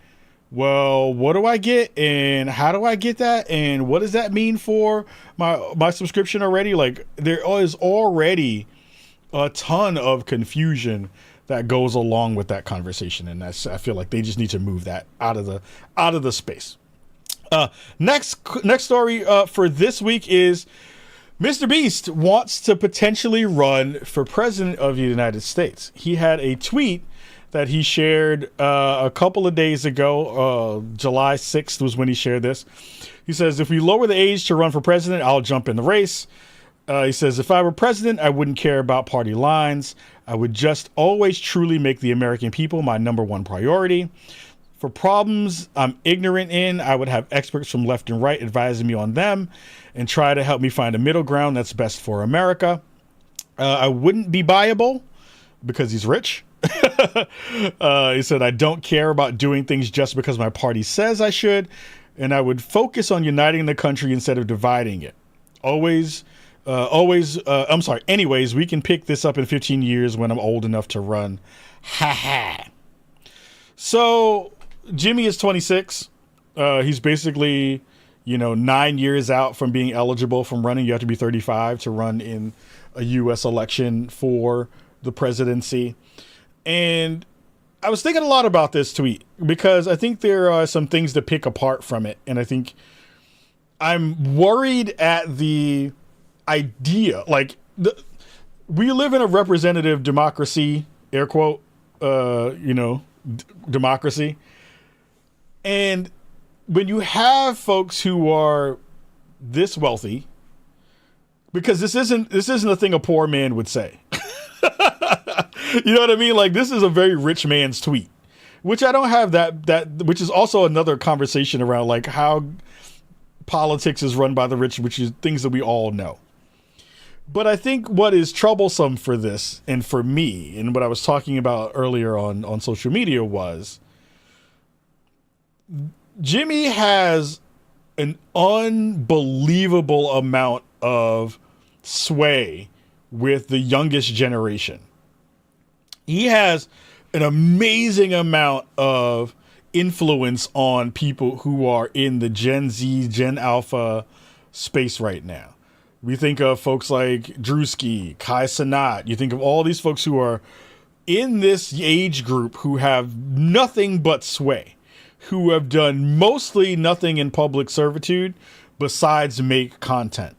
well, what do I get, and how do I get that, and what does that mean for my subscription already? Like, there is already a ton of confusion that goes along with that conversation, and I feel like they just need to move that out of the space. Next story for this week is Mr. Beast wants to potentially run for president of the United States. He had a tweet that he shared a couple of days ago. July 6th was when he shared this. He says, if we lower the age to run for president, I'll jump in the race. He says, if I were president, I wouldn't care about party lines. I would just always truly make the American people my number one priority. For problems I'm ignorant in, I would have experts from left and right advising me on them and try to help me find a middle ground that's best for America. I wouldn't be buyable because he's rich. He said, I don't care about doing things just because my party says I should. And I would focus on uniting the country instead of dividing it. Anyways, we can pick this up in 15 years when I'm old enough to run. Ha ha. So Jimmy is 26. He's basically, 9 years out from being eligible from running. You have to be 35 to run in a U.S. election for the presidency. And I was thinking a lot about this tweet because I think there are some things to pick apart from it. And I think I'm worried at the idea, we live in a representative democracy, air quote, democracy. And when you have folks who are this wealthy, because this isn't a thing a poor man would say. You know what I mean? Like, this is a very rich man's tweet, which I don't have that, which is also another conversation around like how politics is run by the rich, which is things that we all know. But I think what is troublesome for this and for me, and what I was talking about earlier on social media, was Jimmy has an unbelievable amount of sway with the youngest generation. He has an amazing amount of influence on people who are in the Gen Z, Gen Alpha space right now. We think of folks like Drewski, Kai Cenat. You think of all these folks who are in this age group who have nothing but sway, who have done mostly nothing in public servitude besides make content.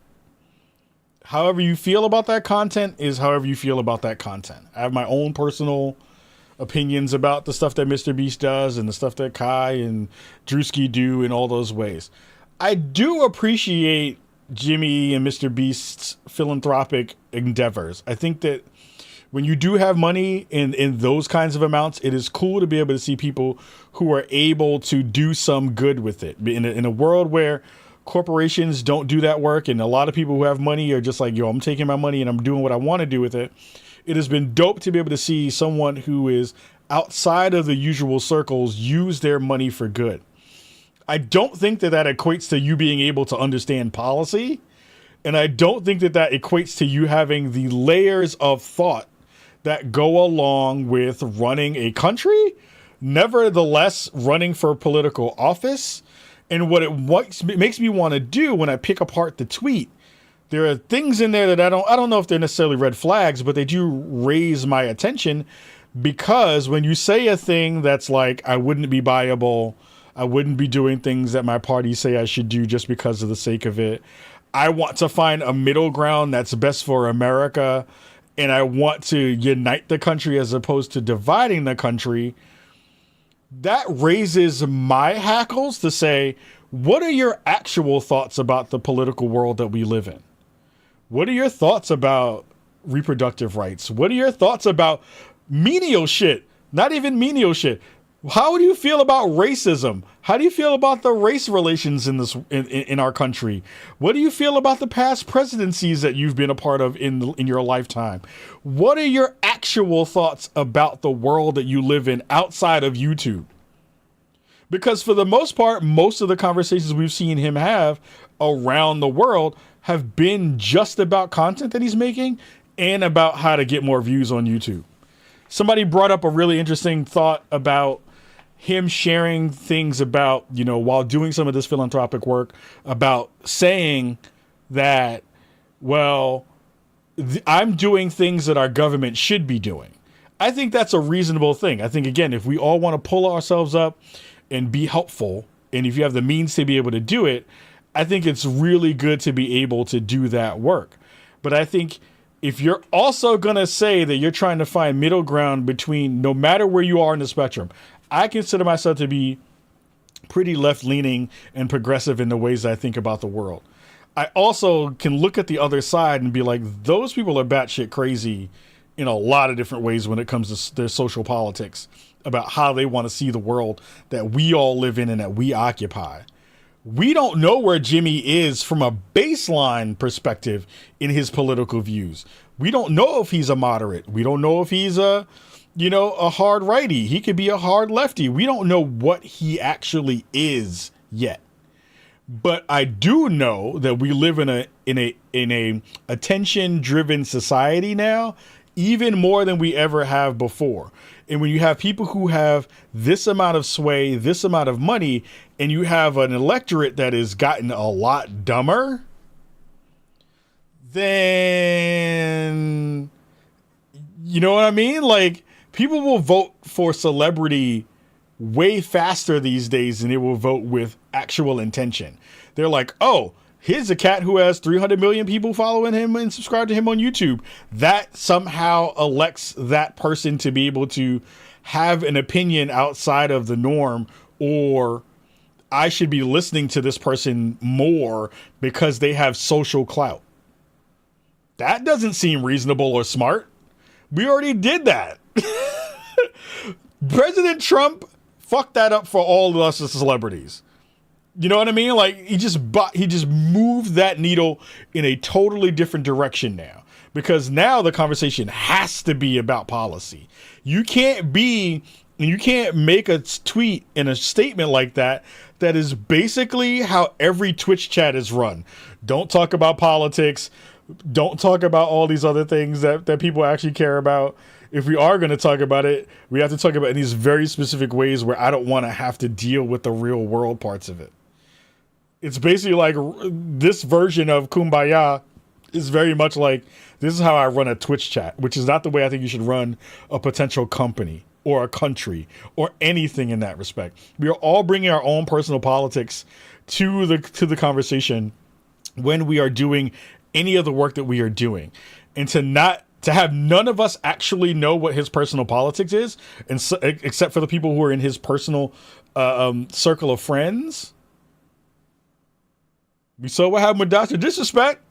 However you feel about that content is however you feel about that content. I have my own personal opinions about the stuff that Mr. Beast does and the stuff that Kai and Drewski do in all those ways. I do appreciate Jimmy and Mr. Beast's philanthropic endeavors. I think that when you do have money in those kinds of amounts, it is cool to be able to see people who are able to do some good with it. In a world where corporations don't do that work, and a lot of people who have money are just like, yo, I'm taking my money and I'm doing what I want to do with it. It has been dope to be able to see someone who is outside of the usual circles use their money for good. I don't think that equates to you being able to understand policy. And I don't think that equates to you having the layers of thought that go along with running a country. Nevertheless, running for political office. And what makes me want to do when I pick apart the tweet, there are things in there that I don't know if they're necessarily red flags, but they do raise my attention, because when you say a thing that's like, I wouldn't be buyable, I wouldn't be doing things that my party say I should do just because of the sake of it. I want to find a middle ground that's best for America, and I want to unite the country as opposed to dividing the country. That raises my hackles to say, what are your actual thoughts about the political world that we live in? What are your thoughts about reproductive rights? What are your thoughts about menial shit? Not even menial shit. How do you feel about racism? How do you feel about the race relations in our country? What do you feel about the past presidencies that you've been a part of in your lifetime? What are your actual thoughts about the world that you live in outside of YouTube? Because for the most part, most of the conversations we've seen him have around the world have been just about content that he's making and about how to get more views on YouTube. Somebody brought up a really interesting thought about him sharing things about, while doing some of this philanthropic work, about saying that, well, I'm doing things that our government should be doing. I think that's a reasonable thing. I think, again, if we all want to pull ourselves up and be helpful, and if you have the means to be able to do it, I think it's really good to be able to do that work. But I think if you're also going to say that you're trying to find middle ground between, no matter where you are in the spectrum, I consider myself to be pretty left-leaning and progressive in the ways I think about the world. I also can look at the other side and be like, those people are batshit crazy in a lot of different ways when it comes to their social politics, about how they want to see the world that we all live in and that we occupy. We don't know where Jimmy is from a baseline perspective in his political views. We don't know if he's a moderate. We don't know if he's a hard righty. He could be a hard lefty. We don't know what he actually is yet. But I do know that we live in a attention-driven society now, even more than we ever have before. And when you have people who have this amount of sway, this amount of money, and you have an electorate that has gotten a lot dumber, then, you know what I mean? Like, people will vote for celebrity way faster these days than they will vote with actual intention. They're like, oh, here's a cat who has 300 million people following him and subscribe to him on YouTube. That somehow elects that person to be able to have an opinion outside of the norm, or I should be listening to this person more because they have social clout. That doesn't seem reasonable or smart. We already did that. President Trump fucked that up for all of us as celebrities. You know what I mean? Like, he just moved that needle in a totally different direction now, because now the conversation has to be about policy. You can't make a tweet and a statement like that is basically how every Twitch chat is run. Don't talk about politics. Don't talk about all these other things that people actually care about. If we are going to talk about it, we have to talk about it in these very specific ways where I don't want to have to deal with the real world parts of it. It's basically like this version of Kumbaya is very much like, this is how I run a Twitch chat, which is not the way I think you should run a potential company or a country or anything in that respect. We are all bringing our own personal politics to the conversation when we are doing any of the work that we are doing. And to have none of us actually know what his personal politics is, and so, except for the people who are in his personal circle of friends. We saw what happened with Dr. Disrespect.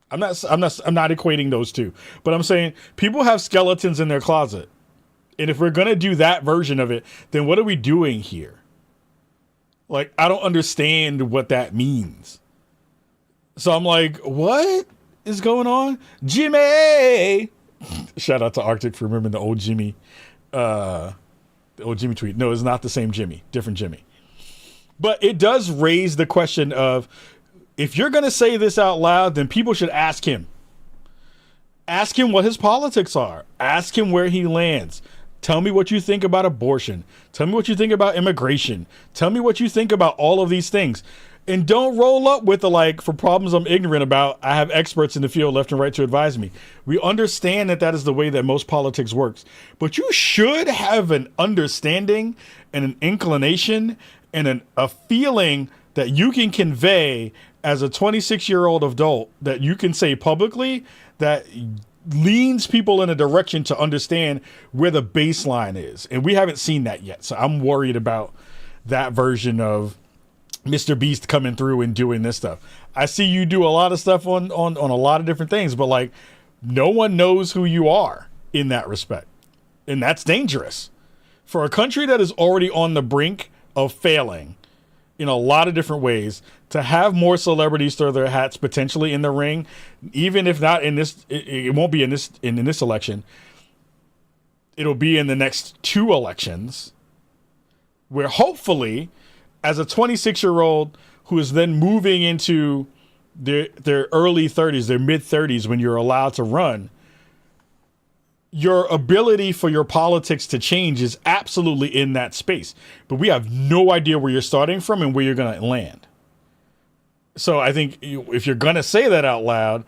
I'm not equating those two, but I'm saying people have skeletons in their closet. And if we're going to do that version of it, then what are we doing here? Like, I don't understand what that means. So I'm like, what is going on? Jimmy! Shout out to Arctic for remembering the old Jimmy tweet. No, it's not the same Jimmy. Different Jimmy. But it does raise the question of, if you're going to say this out loud, then people should ask him. Ask him what his politics are. Ask him where he lands. Tell me what you think about abortion. Tell me what you think about immigration. Tell me what you think about all of these things. And don't roll up with the like, for problems I'm ignorant about, I have experts in the field left and right to advise me. We understand that that is the way that most politics works. But you should have an understanding and an inclination and a feeling that you can convey as a 26-year-old adult, that you can say publicly, that leans people in a direction to understand where the baseline is. And we haven't seen that yet. So I'm worried about that version of Mr. Beast coming through and doing this stuff. I see you do a lot of stuff on a lot of different things, but like, no one knows who you are in that respect. And that's dangerous. For a country that is already on the brink of failing in a lot of different ways, to have more celebrities throw their hats potentially in the ring, even if not in this, it won't be in this election. It'll be in the next 2 elections, where hopefully, as a 26-year-old who is then moving into their early 30s, their mid 30s, when you're allowed to run, your ability for your politics to change is absolutely in that space. But we have no idea where you're starting from and where you're going to land. So I think if you're going to say that out loud,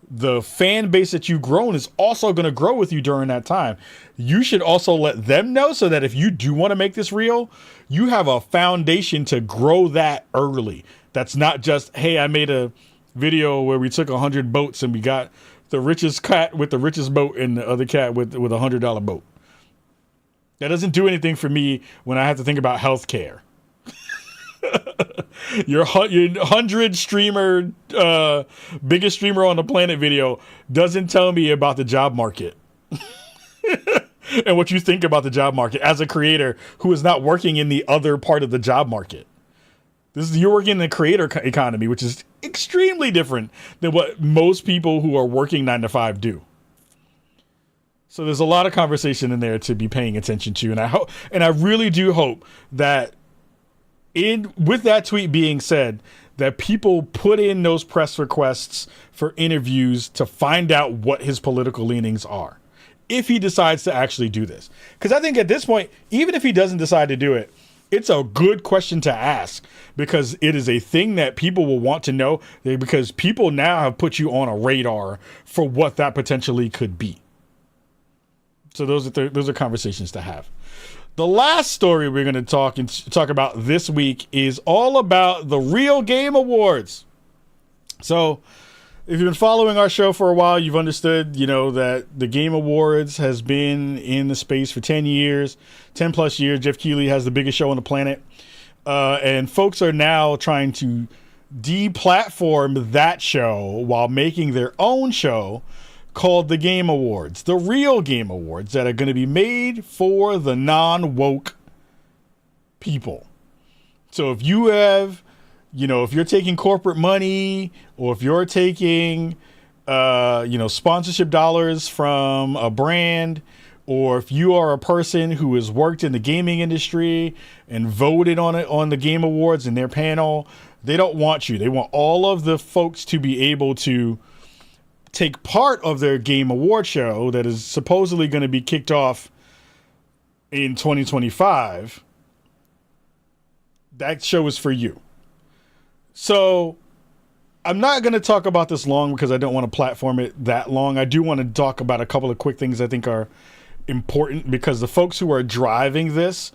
the fan base that you've grown is also going to grow with you during that time. You should also let them know, so that if you do want to make this real, you have a foundation to grow that early. That's not just, hey, I made a video where we took 100 boats and we got the richest cat with the richest boat and the other cat with $100 boat. That doesn't do anything for me when I have to think about healthcare. Your 100 streamer, biggest streamer on the planet video doesn't tell me about the job market and what you think about the job market as a creator who is not working in the other part of the job market. You're working in the creator economy, which is extremely different than what most people who are working 9 to 5 do. So there's a lot of conversation in there to be paying attention to, and I really do hope that with that tweet being said, that people put in those press requests for interviews to find out what his political leanings are, if he decides to actually do this. Because I think at this point, even if he doesn't decide to do it, it's a good question to ask, because it is a thing that people will want to know, because people now have put you on a radar for what that potentially could be. So those are conversations to have. The last story we're going to talk about this week is all about the Real Game Awards. So if you've been following our show for a while, you've understood, that the Game Awards has been in the space for 10 plus years. Jeff Keighley has the biggest show on the planet. And folks are now trying to deplatform that show while making their own show called the Game Awards, the Real Game Awards, that are going to be made for the non-woke people. So if you have, if you're taking corporate money, or if you're taking, sponsorship dollars from a brand, or if you are a person who has worked in the gaming industry and voted on the Game Awards and their panel, they don't want you. They want all of the folks to be able to take part of their game award show that is supposedly going to be kicked off in 2025. That show is for you. So I'm not going to talk about this long, because I don't want to platform it that long. I do want to talk about a couple of quick things I think are important, because the folks who are driving this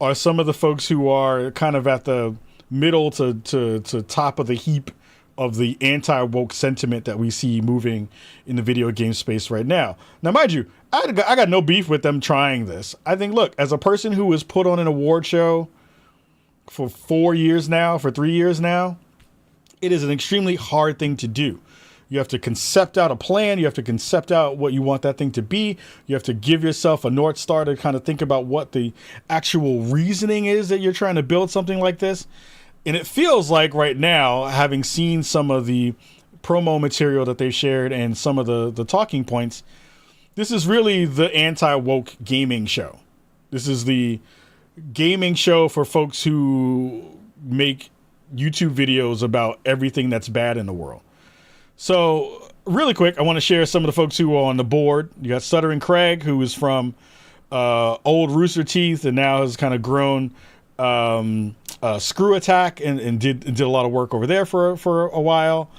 are some of the folks who are kind of at the middle to top of the heap of the anti-woke sentiment that we see moving in the video game space right now. Now, mind you, I got no beef with them trying this. I think, look, as a person who has put on an award show for 3 years now, it is an extremely hard thing to do. You have to concept out a plan. You have to concept out what you want that thing to be. You have to give yourself a North Star to kind of think about what the actual reasoning is that you're trying to build something like this. And it feels like right now, having seen some of the promo material that they've shared and some of the talking points, this is really the anti-woke gaming show. This is the gaming show for folks who make YouTube videos about everything that's bad in the world. So really quick, I want to share some of the folks who are on the board. You got Stuttering Craig, who is from old Rooster Teeth and now has kind of grown Screw Attack and did a lot of work over there for a while.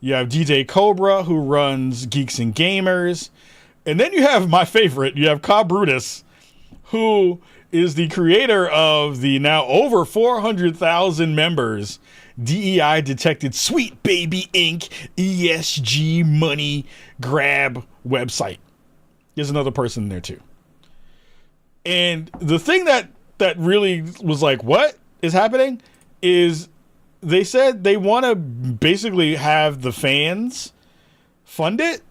You have DJ Cobra, who runs Geeks and Gamers. And then you have my favorite. You have Ka Brutus, who is the creator of the now over 400,000 members DEI detected Sweet Baby Inc. ESG money grab website. There's another person in there too. And the thing that really was like, what is happening is they said they want to basically have the fans fund it,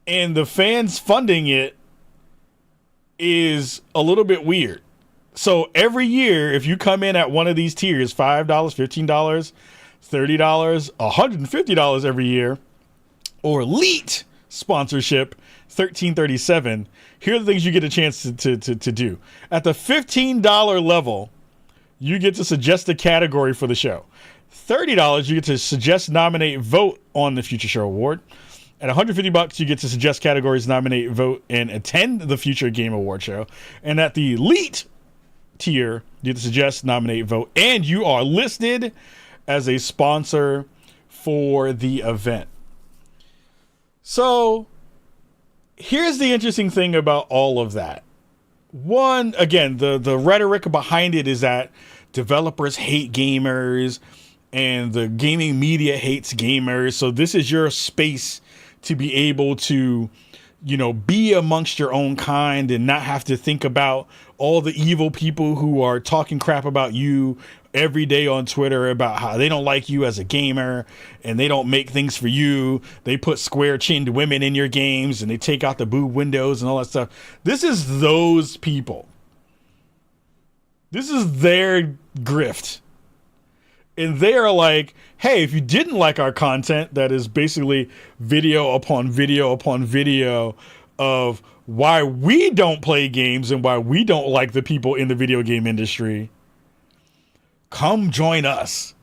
and the fans funding it is a little bit weird. So every year, if you come in at one of these tiers, $5, $15, $30, $150 every year, or elite sponsorship, $13.37, here are the things you get a chance to do. At the $15 level, you get to suggest a category for the show. $30, you get to suggest, nominate, vote on the Future Show Award. At $150, you get to suggest categories, nominate, vote, and attend the Future Game Award show. And at the elite tier, you get to suggest, nominate, vote, and you are listed as a sponsor for the event. So here's the interesting thing about all of that. One, again, the rhetoric behind it is that developers hate gamers and the gaming media hates gamers. So this is your space to be able to, be amongst your own kind and not have to think about all the evil people who are talking crap about you every day on Twitter about how they don't like you as a gamer and they don't make things for you. They put square-chinned women in your games and they take out the boob windows and all that stuff. This is those people. This is their grift. And they are like, hey, if you didn't like our content, that is basically video upon video upon video of why we don't play games and why we don't like the people in the video game industry, come join us.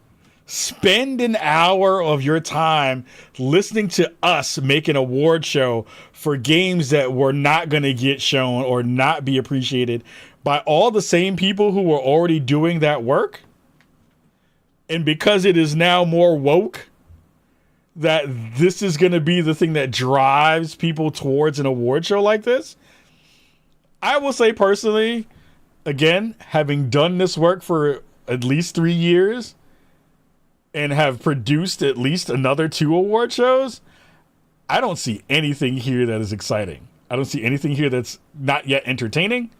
Spend an hour of your time listening to us make an award show for games that were not going to get shown or not be appreciated by all the same people who were already doing that work. And because it is now more woke, that this is going to be the thing that drives people towards an award show like this. I will say personally, again, having done this work for at least 3 years and have produced at least another 2 award shows, I don't see anything here that is exciting. I don't see anything here that's not yet entertaining.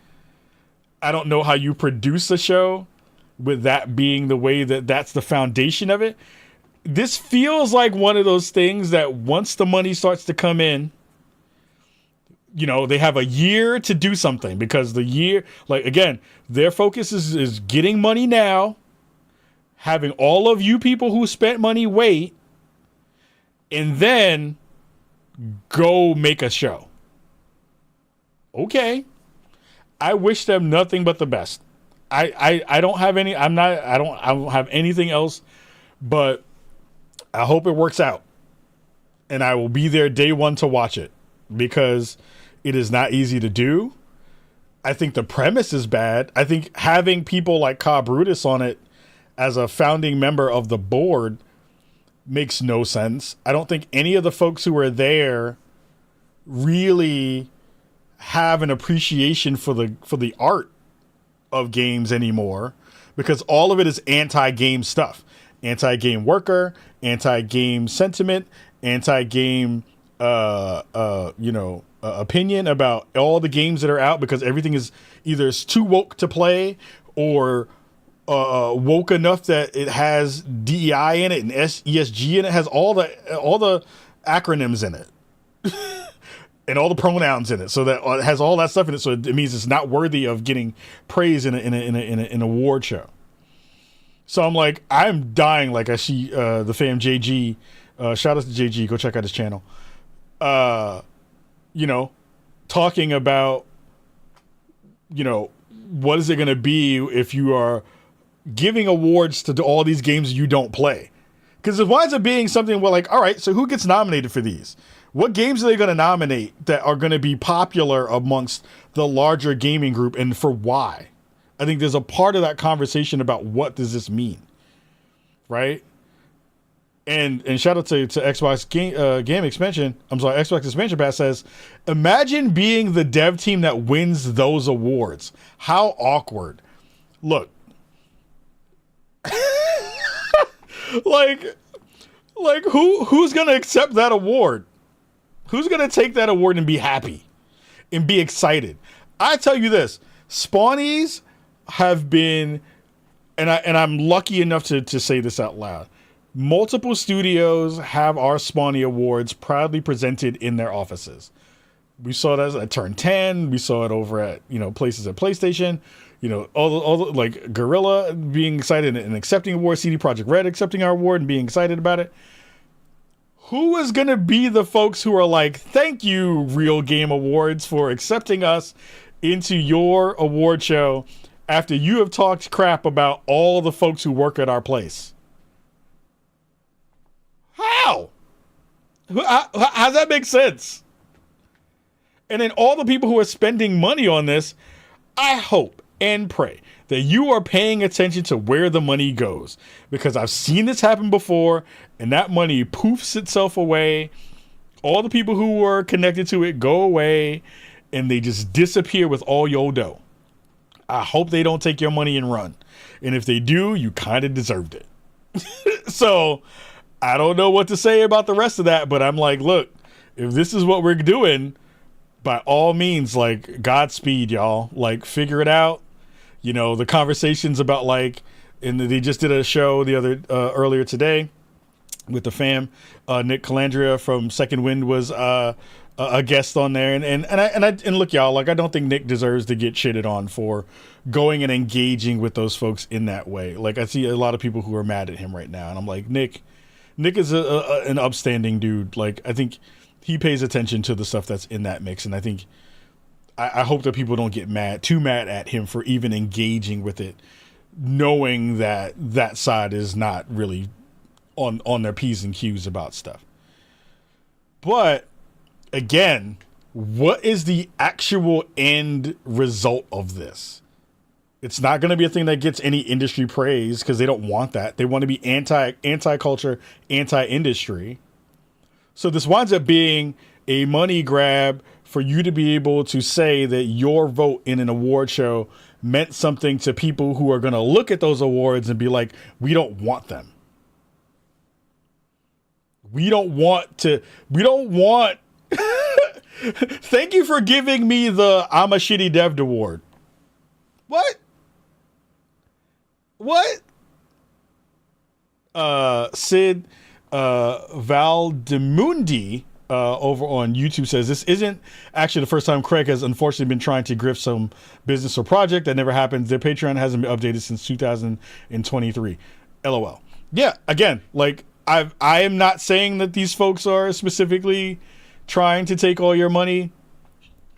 I don't know how you produce a show with that being the way that's the foundation of it. This feels like one of those things that once the money starts to come in, they have a year to do something, because the year, like, again, their focus is getting money now, having all of you people who spent money wait, and then go make a show. Okay. I wish them nothing but the best. I don't have any, I don't have anything else, but I hope it works out. And I will be there day one to watch it, because it is not easy to do. I think the premise is bad. I think having people like Ka Brutus on it as a founding member of the board makes no sense. I don't think any of the folks who are there really have an appreciation for the art of games anymore, because all of it is anti-game stuff. Anti-game worker, anti-game sentiment, anti-game opinion about all the games that are out, because everything is either it's too woke to play or woke enough that it has DEI in it and ESG in it, has all the acronyms in it. And all the pronouns in it, so that it has all that stuff in it. So it means it's not worthy of getting praise in an award show. So I'm like, I'm dying. Like I see the fam JG, shout out to JG, go check out his channel. Talking about, what is it going to be if you are giving awards to all these games you don't play? Because it winds up being something where, like, all right, so who gets nominated for these? What games are they going to nominate that are going to be popular amongst the larger gaming group, and for why? I think there's a part of that conversation about what does this mean, right? And shout out to Xbox Game Expansion. I'm sorry, Xbox Expansion Pass says, imagine being the dev team that wins those awards. How awkward. Look, like who's gonna accept that award? Who's gonna take that award and be happy and be excited? I tell you this, Spawnies have been, and I'm lucky enough to say this out loud. Multiple studios have our Spawny Awards proudly presented in their offices. We saw that at Turn 10. We saw it over at, places at PlayStation. All the like Guerrilla being excited and accepting awards, CD Projekt Red accepting our award and being excited about it. Who is going to be the folks who are like, thank you, Real Game Awards, for accepting us into your award show after you have talked crap about all the folks who work at our place? How? How's that make sense? And then all the people who are spending money on this, I hope and pray that you are paying attention to where the money goes, because I've seen this happen before, and that money poofs itself away. All the people who were connected to it go away, and they just disappear with all your dough. I hope they don't take your money and run. And if they do, you kind of deserved it. So I don't know what to say about the rest of that, but I'm like, look, if this is what we're doing, by all means, like, Godspeed, y'all. Like, figure it out. The conversations about, like, and they just did a show earlier today with the fam. Nick Calandria from Second Wind was a guest on there, and look, y'all, like, I don't think Nick deserves to get shitted on for going and engaging with those folks in that way. Like, I see a lot of people who are mad at him right now, and I'm like, Nick is an upstanding dude. Like, I think he pays attention to the stuff that's in that mix, and I think I hope that people don't get too mad at him for even engaging with it, knowing that side is not really on their P's and Q's about stuff. But again, what is the actual end result of this? It's not going to be a thing that gets any industry praise, because they don't want that. They want to be anti-culture, anti-industry. So this winds up being a money grab for you to be able to say that your vote in an award show meant something to people who are going to look at those awards and be like, we don't want them. We don't want. Thank you for giving me the I'm a shitty dev award. What? Sid Valdemundi over on YouTube says, this isn't actually the first time Craig has unfortunately been trying to grift some business or project. That never happened. Their Patreon hasn't been updated since 2023. LOL. Yeah, again, like, I am not saying that these folks are specifically trying to take all your money,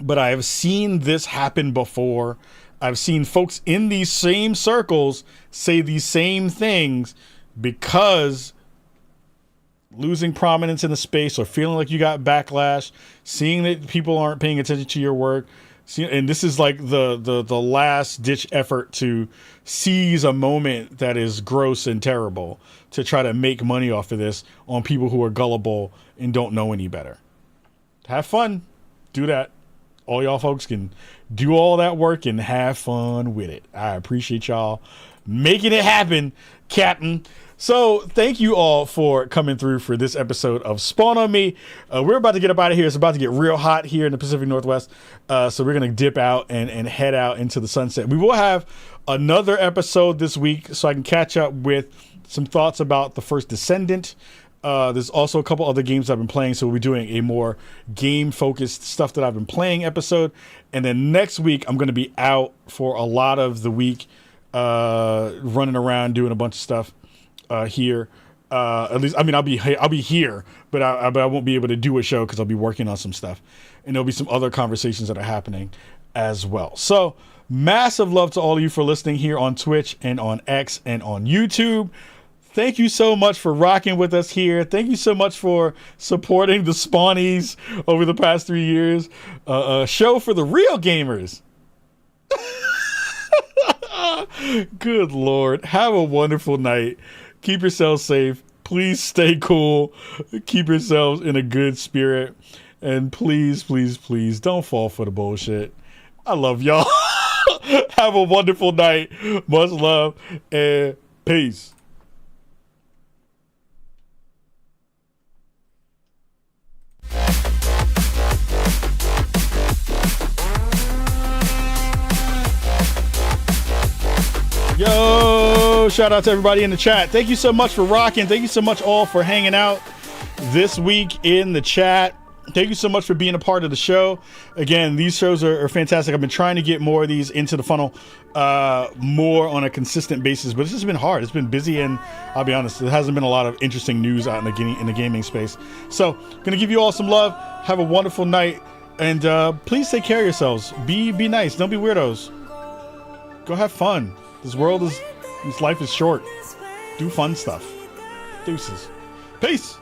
but I have seen this happen before. I've seen folks in these same circles say these same things because losing prominence in the space or feeling like you got backlash, seeing that people aren't paying attention to your work. And this is like the last ditch effort to seize a moment that is gross and terrible to try to make money off of this on people who are gullible and don't know any better. Have fun. Do that. All y'all folks can do all that work and have fun with it. I appreciate y'all making it happen, Captain. So thank you all for coming through for this episode of Spawn on Me. We're about to get up out of here. It's about to get real hot here in the Pacific Northwest. So we're going to dip out and head out into the sunset. We will have another episode this week so I can catch up with some thoughts about The First Descendant. There's also a couple other games I've been playing, so we'll be doing a more game-focused stuff that I've been playing episode. And then next week, I'm going to be out for a lot of the week, running around doing a bunch of stuff here. At least, I mean, I'll be here, but I won't be able to do a show because I'll be working on some stuff, and there'll be some other conversations that are happening as well. So massive love to all of you for listening here on Twitch and on X and on YouTube. Thank you so much for rocking with us here. Thank you so much for supporting the Spawnies over the past 3 years. A show for the real gamers. Good Lord. Have a wonderful night. Keep yourselves safe. Please stay cool. Keep yourselves in a good spirit. And please, please, please don't fall for the bullshit. I love y'all. Have a wonderful night. Much love and peace. Yo, shout out to everybody in the chat. Thank you so much for rocking. Thank you so much all for hanging out this week in the chat. Thank you so much for being a part of the show. Again, these shows are fantastic. I've been trying to get more of these into the funnel more on a consistent basis, but it's just been hard. It's been busy, and I'll be honest, there hasn't been a lot of interesting news out in the gaming space. So, gonna give you all some love. Have a wonderful night, and please take care of yourselves. Be nice. Don't be weirdos. Go have fun. This life is short. Do fun stuff. Deuces. Peace.